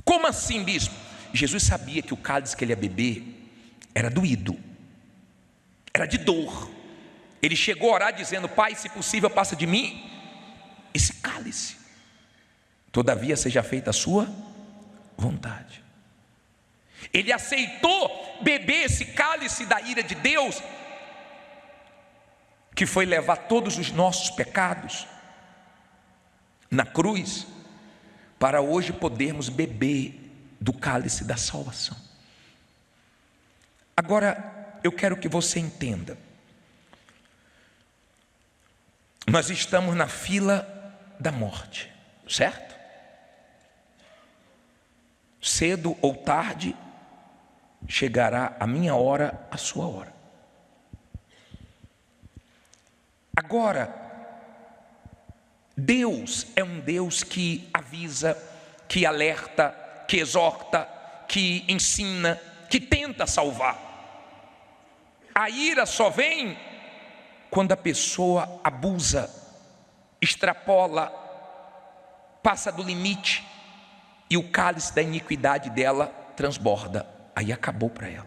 Como assim, bispo? Jesus sabia que o cálice que ele ia beber era doído, era de dor. Ele chegou a orar dizendo: Pai, se possível, passa de mim esse cálice, todavia seja feita a sua vontade. Ele aceitou beber esse cálice da ira de Deus, que foi levar todos os nossos pecados na cruz, para hoje podermos beber do cálice da salvação. Agora, eu quero que você entenda, nós estamos na fila da morte, certo? Cedo ou tarde chegará a minha hora, a sua hora. Agora, Deus é um Deus que avisa, que alerta, que exorta, que ensina, que tenta salvar. A ira só vem quando a pessoa abusa, extrapola, passa do limite, e o cálice da iniquidade dela transborda. Aí acabou para ela.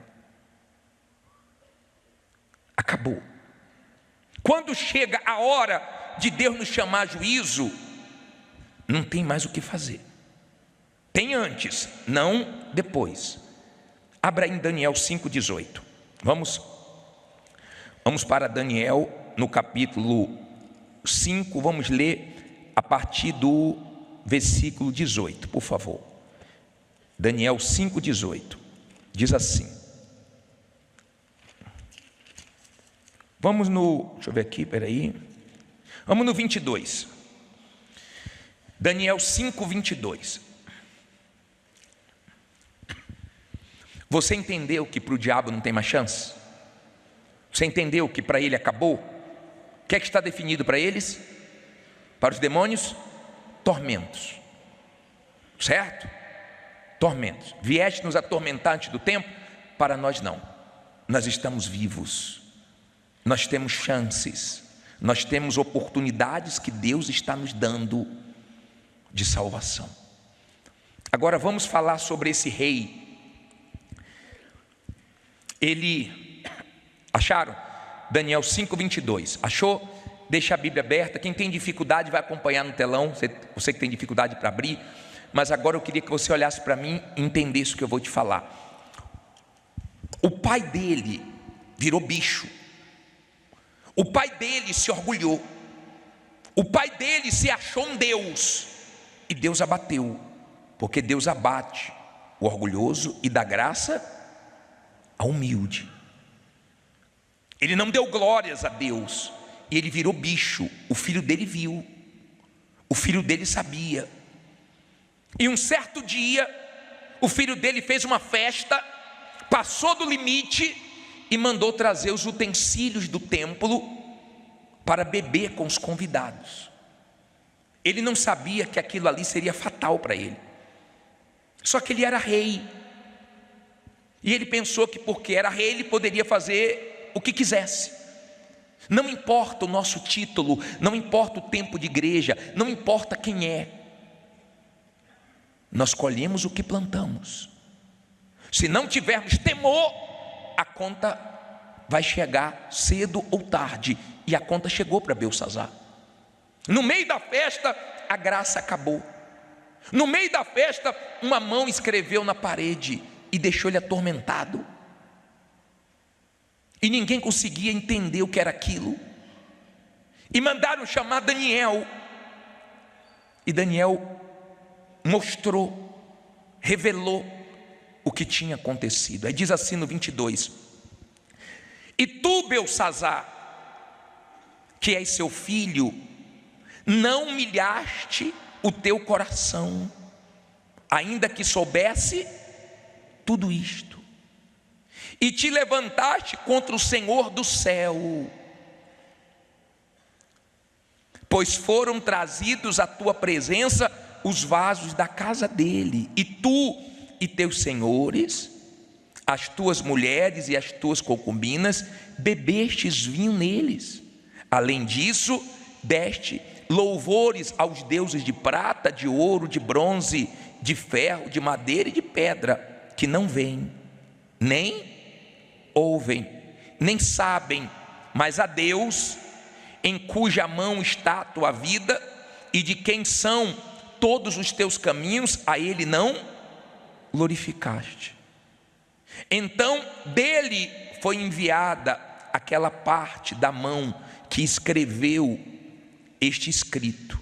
Acabou. Quando chega a hora de Deus nos chamar a juízo, não tem mais o que fazer. Tem antes, não depois. Abra em Daniel 5,18. Vamos para Daniel no capítulo 5, vamos ler a partir do versículo 18, por favor. Daniel 5,18. Diz assim. Deixa eu ver aqui, peraí. Vamos no 22. Daniel 5:22. Você entendeu que para o diabo não tem mais chance? Você entendeu que para ele acabou? O que é que está definido para eles? Para os demônios? Tormentos. Certo? Tormentos. Vieste nos atormentar antes do tempo? Para nós não. Nós estamos vivos. Nós temos chances. Nós temos oportunidades que Deus está nos dando de salvação. Agora vamos falar sobre esse rei. Ele, acharam? Daniel 5:22. Achou? Deixa a Bíblia aberta. Quem tem dificuldade vai acompanhar no telão. Você que tem dificuldade para abrir. Mas agora eu queria que você olhasse para mim e entendesse o que eu vou te falar. O pai dele virou bicho. O pai dele se orgulhou. O pai dele se achou um Deus. E Deus abateu. Porque Deus abate o orgulhoso e dá graça ao humilde. Ele não deu glórias a Deus. E ele virou bicho. O filho dele viu. O filho dele sabia. E um certo dia, o filho dele fez uma festa, passou do limite e mandou trazer os utensílios do templo para beber com os convidados. Ele não sabia que aquilo ali seria fatal para ele. Só que ele era rei. E ele pensou que porque era rei ele poderia fazer o que quisesse. Não importa o nosso título, não importa o tempo de igreja, não importa quem é. Nós colhemos o que plantamos. Se não tivermos temor, a conta vai chegar cedo ou tarde. E a conta chegou para Beltsazar. No meio da festa, a graça acabou. No meio da festa, uma mão escreveu na parede e deixou ele atormentado. E ninguém conseguia entender o que era aquilo. E mandaram chamar Daniel. E Daniel mostrou, revelou o que tinha acontecido. Aí diz assim no 22: E tu, Beltsazar, que és seu filho, não humilhaste o teu coração, ainda que soubesse tudo isto, e te levantaste contra o Senhor do céu, pois foram trazidos à tua presença os vasos da casa dele, e tu e teus senhores, as tuas mulheres e as tuas concubinas, bebestes vinho neles. Além disso, deste louvores aos deuses de prata, de ouro, de bronze, de ferro, de madeira e de pedra, que não veem, nem ouvem, nem sabem, mas a Deus, em cuja mão está a tua vida, e de quem são todos os teus caminhos, a Ele não glorificaste. Então dele foi enviada aquela parte da mão que escreveu este escrito.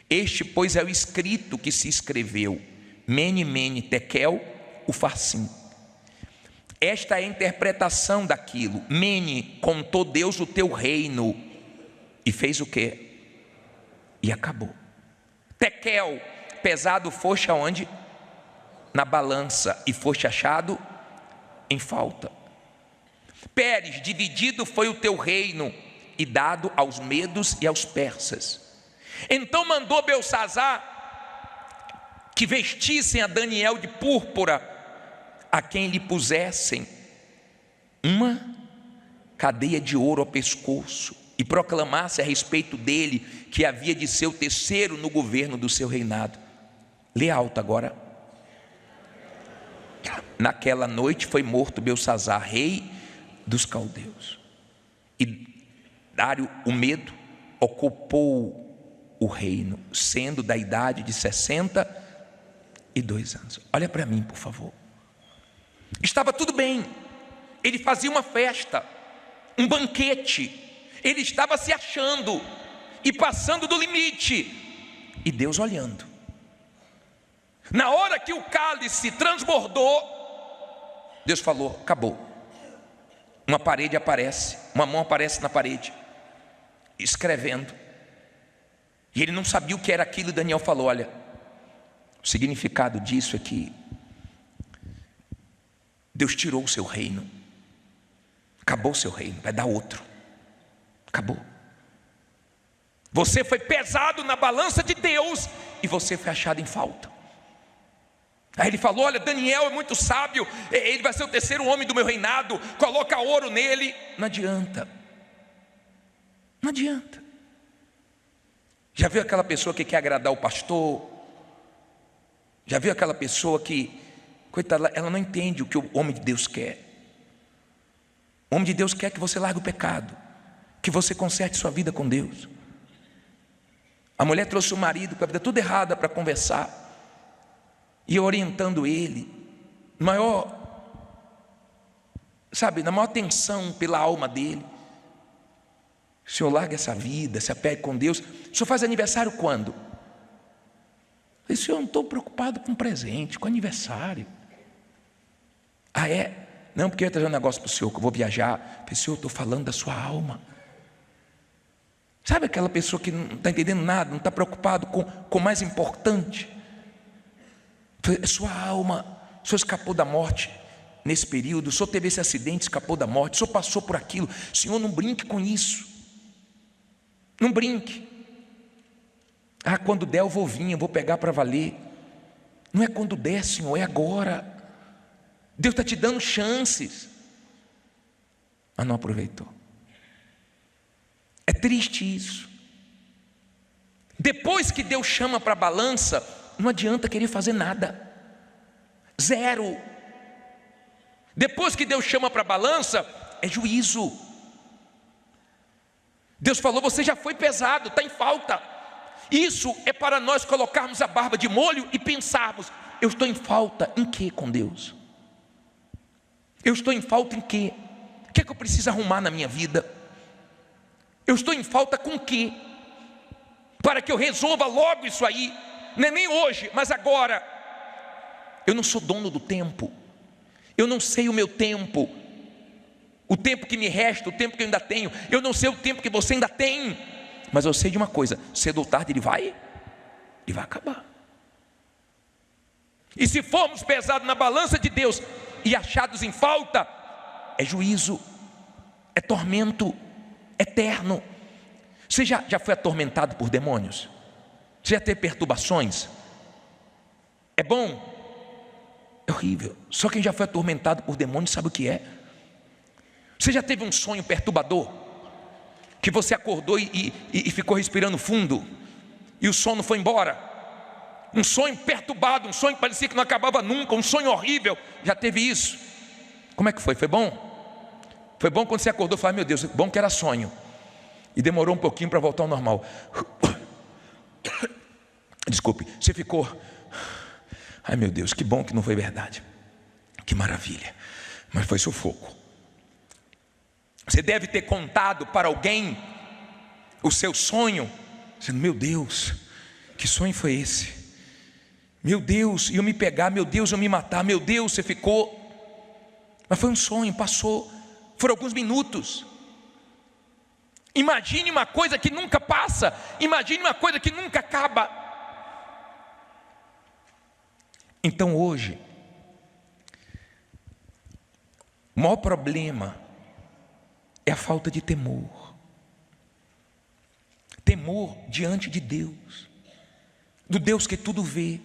Este, pois, é o escrito que se escreveu: Mene, Mene, Tekel, Ufarsim. Esta é a interpretação daquilo. Mene, contou Deus o teu reino e fez o quê? E acabou. Tekel, pesado foste aonde? Na balança, e foste achado em falta. Pérez, dividido foi o teu reino e dado aos medos e aos persas. Então mandou Beltsazar que vestissem a Daniel de púrpura, a quem lhe pusessem uma cadeia de ouro ao pescoço, e proclamasse a respeito dele que havia de ser o terceiro no governo do seu reinado. Lê alto agora. Naquela noite foi morto Beltsazar, rei dos caldeus, e Dário o Medo ocupou o reino, sendo da idade de 62 anos. Olha para mim, por favor. Estava tudo bem, ele fazia uma festa, um banquete, ele estava se achando e passando do limite, e Deus olhando. Na hora que o cálice transbordou, Deus falou: acabou. Uma parede aparece, uma mão aparece na parede, escrevendo. E ele não sabia o que era aquilo. Daniel falou: olha, o significado disso é que Deus tirou o seu reino, acabou o seu reino, vai dar outro, acabou. Você foi pesado na balança de Deus e você foi achado em falta. Aí ele falou: olha, Daniel é muito sábio, ele vai ser o terceiro homem do meu reinado, coloca ouro nele. Não adianta, não adianta. Já viu aquela pessoa que quer agradar o pastor? Já viu aquela pessoa que, coitada, ela não entende o que o homem de Deus quer. O homem de Deus quer que você largue o pecado, que você conserte sua vida com Deus. A mulher trouxe o marido com a vida tudo errada para conversar, e orientando ele, na maior tensão pela alma dele. O senhor larga essa vida, se apegue com Deus. O senhor faz aniversário quando? Eu disse: senhor, eu não estou preocupado com presente, com aniversário. Ah, é? Não, porque eu ia trazer um negócio para o senhor, que eu vou viajar. Eu disse: senhor, eu estou falando da sua alma. Sabe aquela pessoa que não está entendendo nada, não está preocupado com o mais importante? Sua alma, o senhor escapou da morte nesse período, o senhor teve esse acidente, escapou da morte, o senhor passou por aquilo. Senhor, não brinque com isso. Não brinque. Quando der eu vou vir, eu vou pegar para valer. Não é quando der, Senhor, é agora. Deus está te dando chances, mas não aproveitou. É triste isso. Depois que Deus chama para a balança, não adianta querer fazer nada. Zero. Depois que Deus chama para a balança, é juízo. Deus falou: você já foi pesado, está em falta. Isso é para nós colocarmos a barba de molho e pensarmos: eu estou em falta em quê com Deus? Eu estou em falta em quê? O que é que eu preciso arrumar na minha vida? Eu estou em falta com quê? Para que eu resolva logo isso aí. Não é nem hoje, mas agora. Eu não sou dono do tempo. Eu não sei o meu tempo. O tempo que me resta, o tempo que eu ainda tenho. Eu não sei o tempo que você ainda tem. Mas eu sei de uma coisa: cedo ou tarde ele vai acabar. E se formos pesados na balança de Deus e achados em falta, é juízo, é tormento eterno. Você já foi atormentado por demônios? Você já teve perturbações? É bom? É horrível. Só quem já foi atormentado por demônios sabe o que é. Você já teve um sonho perturbador? Que você acordou e ficou respirando fundo, e o sono foi embora? Um sonho perturbado, um sonho que parecia que não acabava nunca, um sonho horrível. Já teve isso? Como é que foi? Foi bom? Foi bom quando você acordou e falou: meu Deus, bom que era sonho. E demorou um pouquinho para voltar ao normal. Desculpe, você ficou: ai meu Deus, que bom que não foi verdade. Que maravilha. Mas foi sufoco. Você deve ter contado para alguém o seu sonho, dizendo: meu Deus, que sonho foi esse? Meu Deus, iam me pegar, meu Deus, iam me matar, meu Deus, você ficou. Mas foi um sonho, passou, foram alguns minutos. Imagine uma coisa que nunca passa, imagine uma coisa que nunca acaba. Então hoje, o maior problema é a falta de temor. Temor diante de Deus, do Deus que tudo vê.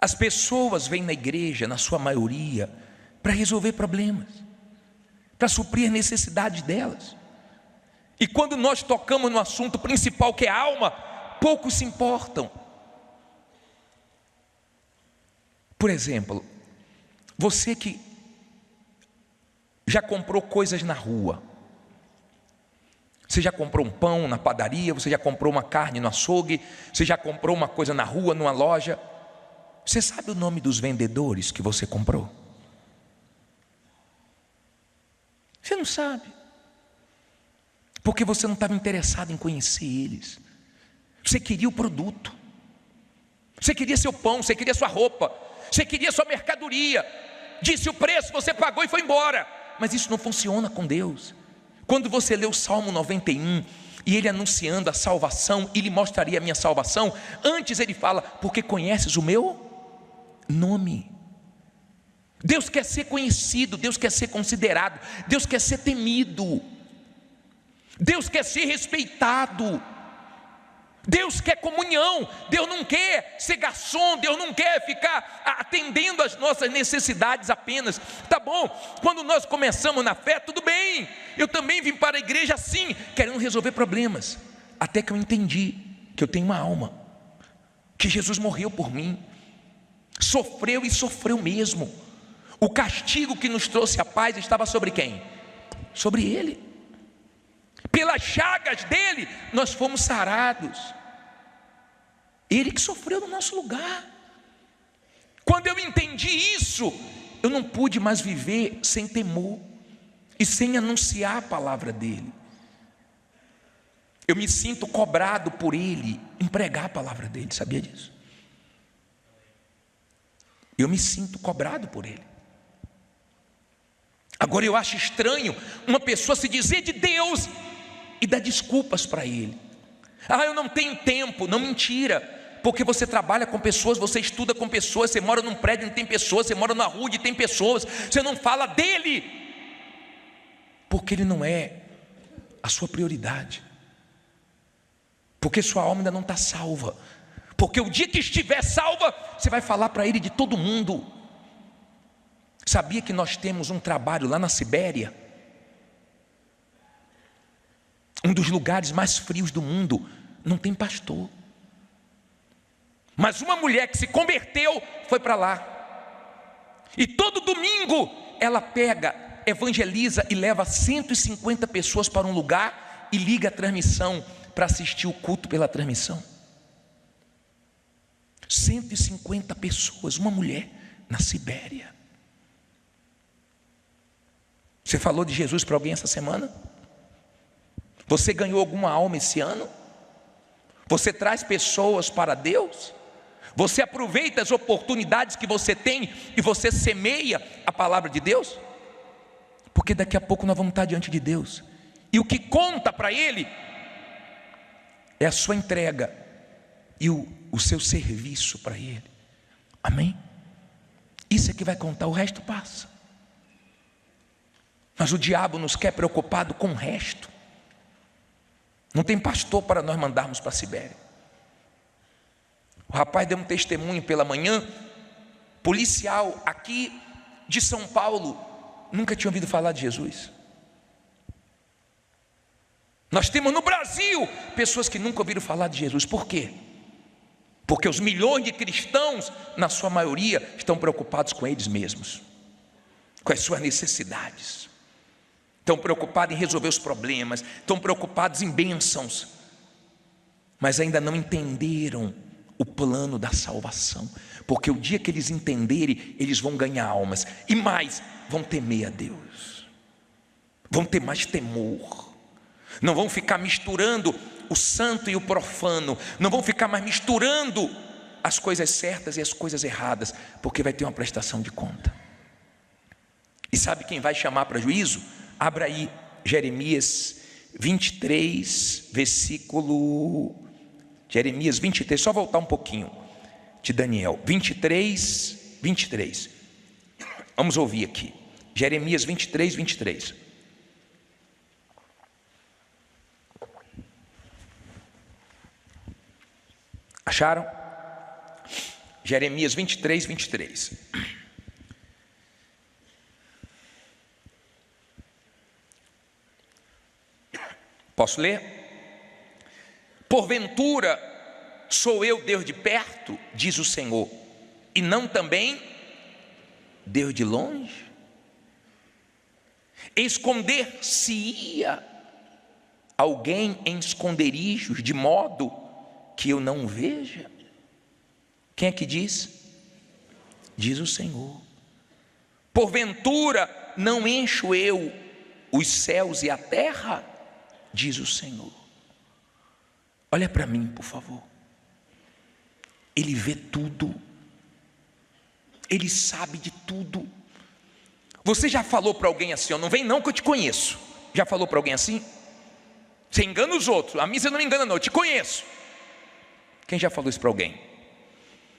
As pessoas vêm na igreja, na sua maioria, para resolver problemas, para suprir necessidades delas. E quando nós tocamos no assunto principal, que é a alma, poucos se importam. Por exemplo, você que já comprou coisas na rua, você já comprou um pão na padaria, você já comprou uma carne no açougue, você já comprou uma coisa na rua, numa loja. Você sabe o nome dos vendedores que você comprou? Você não sabe, porque você não estava interessado em conhecer eles. Você queria o produto, você queria seu pão, você queria sua roupa, você queria sua mercadoria. Disse o preço, você pagou e foi embora. Mas isso não funciona com Deus. Quando você lê o Salmo 91, e ele anunciando a salvação, ele mostraria a minha salvação, antes ele fala: porque conheces o meu nome. Deus quer ser conhecido, Deus quer ser considerado, Deus quer ser temido, Deus quer ser respeitado, Deus quer comunhão. Deus não quer ser garçom, Deus não quer ficar atendendo às nossas necessidades apenas. Tá bom, quando nós começamos na fé, tudo bem, eu também vim para a igreja assim, querendo resolver problemas, até que eu entendi que eu tenho uma alma, que Jesus morreu por mim, sofreu e sofreu mesmo. O castigo que nos trouxe a paz estava sobre quem? Sobre Ele. Pelas chagas dele nós fomos sarados. Ele que sofreu no nosso lugar. Quando eu entendi isso, eu não pude mais viver sem temor e sem anunciar a palavra dele. Eu me sinto cobrado por ele em pregar a palavra dele, sabia disso? Eu me sinto cobrado por ele. Agora eu acho estranho uma pessoa se dizer de Deus e dá desculpas para ele. Eu não tenho tempo. Não, mentira, porque você trabalha com pessoas, você estuda com pessoas, você mora num prédio onde tem pessoas, você mora numa rua onde tem pessoas, você não fala dele, porque ele não é a sua prioridade, porque sua alma ainda não está salva, porque o dia que estiver salva, você vai falar para ele de todo mundo. Sabia que nós temos um trabalho lá na Sibéria, um dos lugares mais frios do mundo, não tem pastor, mas uma mulher que se converteu foi para lá, e todo domingo ela pega, evangeliza e leva 150 pessoas para um lugar e liga a transmissão para assistir o culto pela transmissão. 150 pessoas, uma mulher na Sibéria. Você falou de Jesus para alguém essa semana? Você ganhou alguma alma esse ano? Você traz pessoas para Deus? Você aproveita as oportunidades que você tem e você semeia a palavra de Deus? Porque daqui a pouco nós vamos estar diante de Deus, e o que conta para Ele é a sua entrega e o seu serviço para Ele. Amém? Isso é que vai contar, o resto passa. Mas o diabo nos quer preocupado com o resto. Não tem pastor para nós mandarmos para a Sibéria. O rapaz deu um testemunho pela manhã, policial aqui de São Paulo, nunca tinha ouvido falar de Jesus. Nós temos no Brasil pessoas que nunca ouviram falar de Jesus. Por quê? Porque os milhões de cristãos, na sua maioria, estão preocupados com eles mesmos, com as suas necessidades, estão preocupados em resolver os problemas, estão preocupados em bênçãos, mas ainda não entenderam o plano da salvação. Porque o dia que eles entenderem, eles vão ganhar almas, e mais, vão temer a Deus, vão ter mais temor, não vão ficar misturando o santo e o profano, não vão ficar mais misturando as coisas certas e as coisas erradas, porque vai ter uma prestação de conta. E sabe quem vai chamar para juízo? Abra aí Jeremias 23, versículo... Jeremias 23, só voltar um pouquinho de Daniel, 23. Vamos ouvir aqui, Jeremias 23. Acharam? Jeremias 23. Posso ler? Porventura sou eu Deus de perto, diz o Senhor, e não também Deus de longe? Esconder-se-ia alguém em esconderijos, de modo que eu não veja? Quem é que diz? Diz o Senhor. Porventura não encho eu os céus e a terra? Diz o Senhor. Olha para mim, por favor. Ele vê tudo, Ele sabe de tudo. Você já falou para alguém assim, não vem não que eu te conheço? Já falou para alguém assim? Você engana os outros, a mim você não me engana não, eu te conheço. Quem já falou isso para alguém?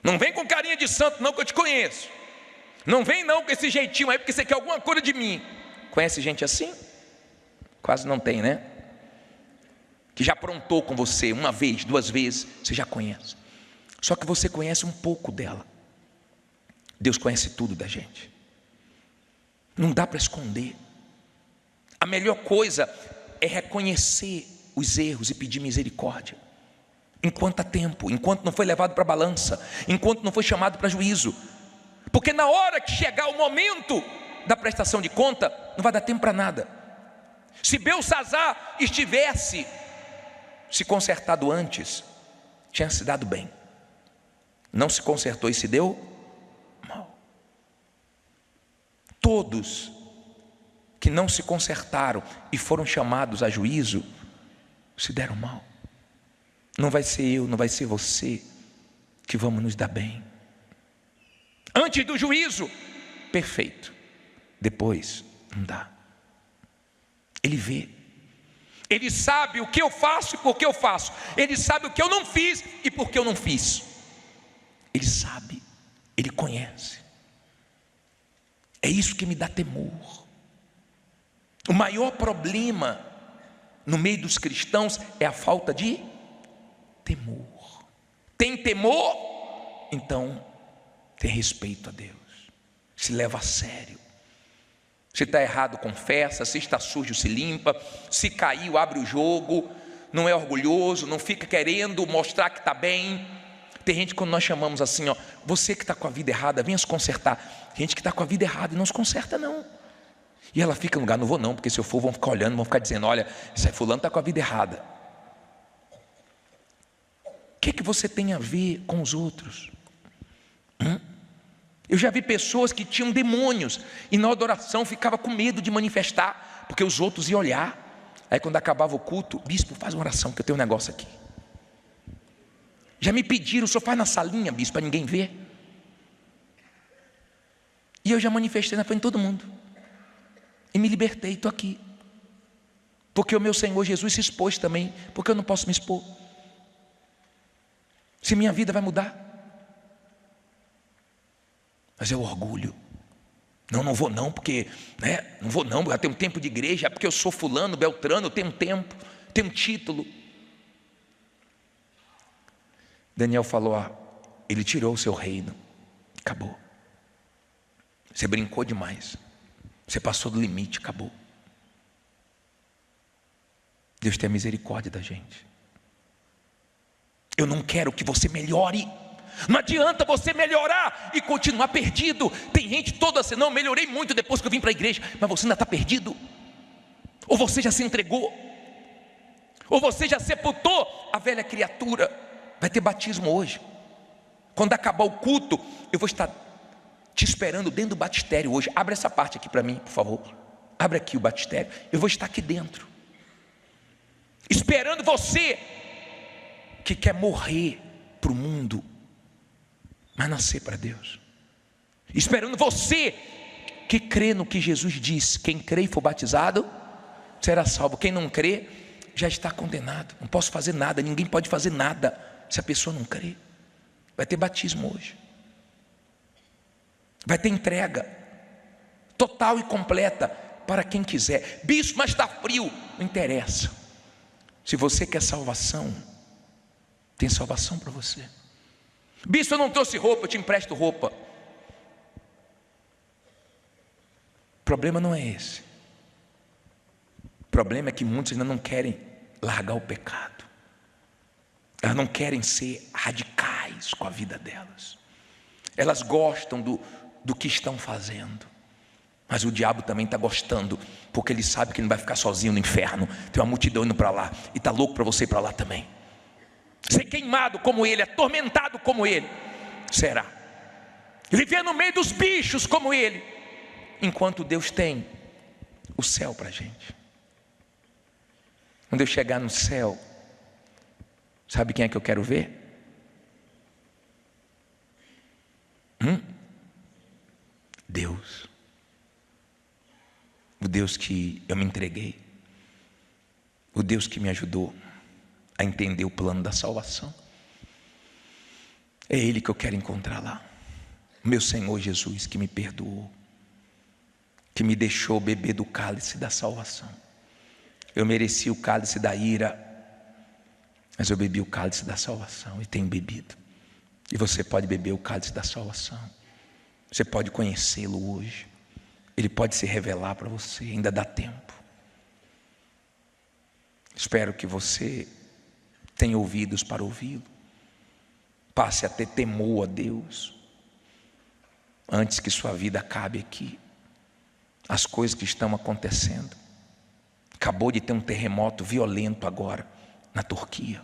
Não vem com carinha de santo não que eu te conheço. Não vem não com esse jeitinho aí porque você quer alguma coisa de mim. Conhece gente assim? Quase não tem, né? Que já aprontou com você uma vez, duas vezes, você já conhece. Só que você conhece um pouco dela. Deus conhece tudo da gente. Não dá para esconder. A melhor coisa é reconhecer os erros e pedir misericórdia. Enquanto há tempo, enquanto não foi levado para a balança, enquanto não foi chamado para juízo. Porque na hora que chegar o momento da prestação de conta, não vai dar tempo para nada. Se Belsassar estivesse se consertado antes, tinha se dado bem. Não se consertou e se deu mal. Todos que não se consertaram e foram chamados a juízo, se deram mal. Não vai ser eu, não vai ser você que vamos nos dar bem. Antes do juízo, perfeito. Depois, não dá. Ele vê. Ele sabe o que eu faço e por que eu faço. Ele sabe o que eu não fiz e por que eu não fiz. Ele sabe, Ele conhece. É isso que me dá temor. O maior problema no meio dos cristãos é a falta de temor. Tem temor? Então tem respeito a Deus. Se leva a sério. Se está errado, confessa. Se está sujo, se limpa. Se caiu, abre o jogo. Não é orgulhoso, não fica querendo mostrar que está bem. Tem gente, quando nós chamamos assim, você que está com a vida errada, venha se consertar. Gente que está com a vida errada e não se conserta não. E ela fica no lugar, não vou não, porque se eu for vão ficar olhando, vão ficar dizendo, olha, esse fulano está com a vida errada. O que você tem a ver com os outros? Eu já vi pessoas que tinham demônios e na adoração ficava com medo de manifestar, porque os outros iam olhar. Aí quando acabava o culto, bispo, faz uma oração que eu tenho um negócio aqui. Já me pediram, o senhor faz na salinha, bispo, para ninguém ver. E eu já manifestei na frente de todo mundo. E me libertei, estou aqui. Porque o meu Senhor Jesus se expôs também, porque eu não posso me expor. Se minha vida vai mudar. Mas é o orgulho. Não vou não, porque, não vou não, eu tenho um tempo de igreja, é porque eu sou fulano, beltrano, eu tenho um tempo, tenho um título. Daniel falou, ele tirou o seu reino, acabou. Você brincou demais, você passou do limite, acabou. Deus tem a misericórdia da gente. Eu não quero que você melhore. Não adianta você melhorar e continuar perdido. Tem gente toda assim, não, melhorei muito depois que eu vim para a igreja. Mas você ainda está perdido. Ou você já se entregou, ou você já sepultou a velha criatura. Vai ter batismo hoje. Quando acabar o culto, eu vou estar te esperando dentro do batistério hoje. Abre essa parte aqui para mim, por favor. Abre aqui o batistério. Eu vou estar aqui dentro, esperando você que quer morrer para o mundo, mas nascer para Deus. Esperando você que crê no que Jesus disse: quem crê e for batizado será salvo. Quem não crê já está condenado. Não posso fazer nada, ninguém pode fazer nada se a pessoa não crê. Vai ter batismo hoje. Vai ter entrega total e completa para quem quiser. Bispo, mas está frio. Não interessa. Se você quer salvação, tem salvação para você. Bispo, eu não trouxe roupa, eu te empresto roupa. O problema não é esse. O problema é que muitos ainda não querem largar o pecado. Elas não querem ser radicais com a vida delas. Elas gostam do que estão fazendo. Mas o diabo também está gostando, porque ele sabe que ele não vai ficar sozinho no inferno. Tem uma multidão indo para lá, e está louco para você ir para lá também. Ser queimado como ele, atormentado como ele, será. Viver no meio dos bichos como ele, enquanto Deus tem o céu para a gente. Quando eu chegar no céu, sabe quem é que eu quero ver? Deus. O Deus que eu me entreguei. O Deus que me ajudou a entender o plano da salvação. É Ele que eu quero encontrar lá. Meu Senhor Jesus, que me perdoou, que me deixou beber do cálice da salvação. Eu mereci o cálice da ira, mas eu bebi o cálice da salvação e tenho bebido. E você pode beber o cálice da salvação. Você pode conhecê-lo hoje. Ele pode se revelar para você, ainda dá tempo. Espero que você tenha ouvidos para ouvi-lo. Passe a ter temor a Deus, antes que sua vida acabe aqui. As coisas que estão acontecendo. Acabou de ter um terremoto violento agora na Turquia.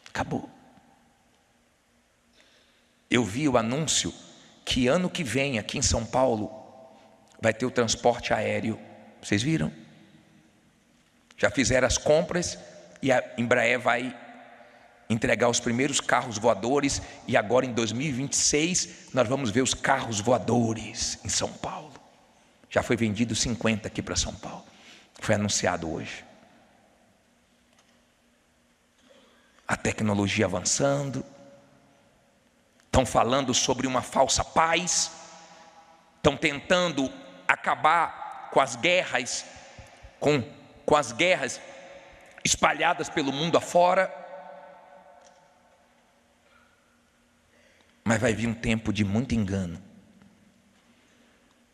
Acabou. Eu vi o anúncio que ano que vem aqui em São Paulo vai ter o transporte aéreo. Vocês viram? Já fizeram as compras e a Embraer vai entregar os primeiros carros voadores. E agora em 2026 nós vamos ver os carros voadores em São Paulo. Já foi vendido 50 aqui para São Paulo. Foi anunciado hoje. a tecnologia avançando, estão falando sobre uma falsa paz, estão tentando acabar com as guerras, com as guerras espalhadas pelo mundo afora. Mas vai vir um tempo de muito engano,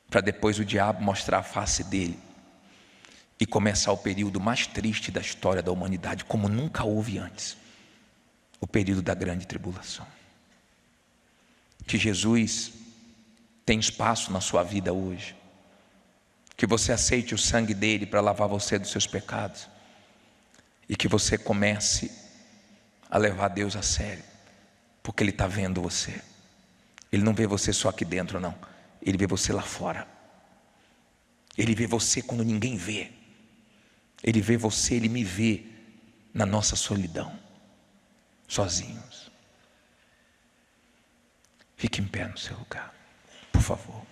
para depois o diabo mostrar a face dele e começar o período mais triste da história da humanidade, como nunca houve antes, o período da grande tribulação. Que Jesus tem espaço na sua vida hoje, que você aceite o sangue dele para lavar você dos seus pecados, e que você comece a levar Deus a sério, porque Ele está vendo você. Ele não vê você só aqui dentro, não. Ele vê você lá fora. Ele vê você quando ninguém vê. Ele vê você, Ele me vê na nossa solidão, sozinhos. Fique em pé no seu lugar, por favor.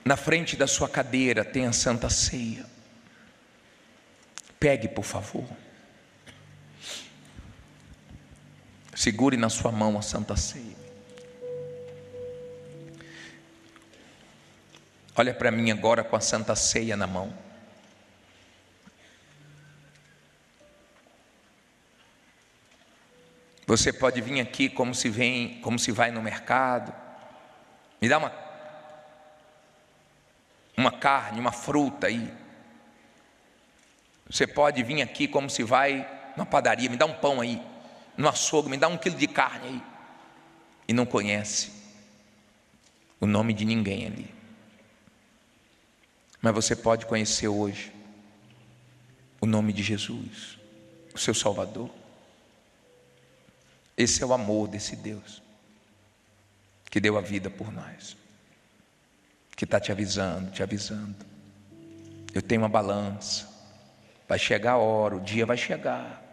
Na frente da sua cadeira tem a Santa Ceia. Pegue, por favor. Segure na sua mão a Santa Ceia. Olha para mim agora com a Santa Ceia na mão. Você pode vir aqui como se vai no mercado. Me dá uma carne, uma fruta aí. Você pode vir aqui como se vai numa padaria, me dá um pão aí, no açougue, me dá 1 quilo de carne aí, e não conhece o nome de ninguém ali. Mas você pode conhecer hoje o nome de Jesus, o seu Salvador. Esse é o amor desse Deus que deu a vida por nós, que está te avisando. Eu tenho uma balança. Vai chegar a hora, o dia vai chegar.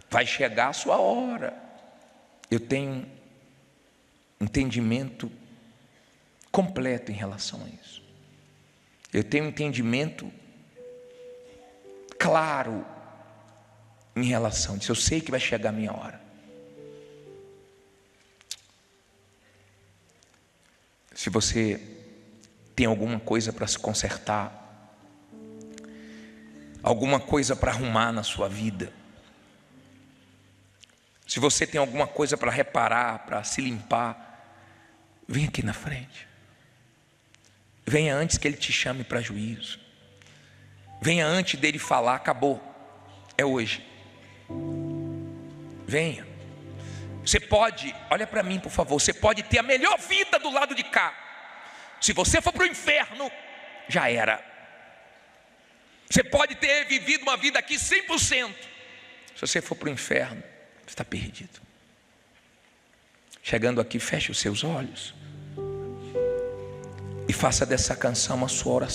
Vai chegar a sua hora. Eu tenho entendimento completo em relação a isso. Eu tenho entendimento claro em relação a isso. Eu sei que vai chegar a minha hora. Se você tem alguma coisa para se consertar, alguma coisa para arrumar na sua vida, se você tem alguma coisa para reparar, para se limpar, vem aqui na frente. Venha antes que Ele te chame para juízo. Venha antes dele falar, acabou, é hoje. Venha. Você pode, olha para mim por favor, você pode ter a melhor vida do lado de cá. Se você for para o inferno, já era. Você pode ter vivido uma vida aqui 100%. Se você for para o inferno, você está perdido. Chegando aqui, feche os seus olhos e faça dessa canção a sua oração.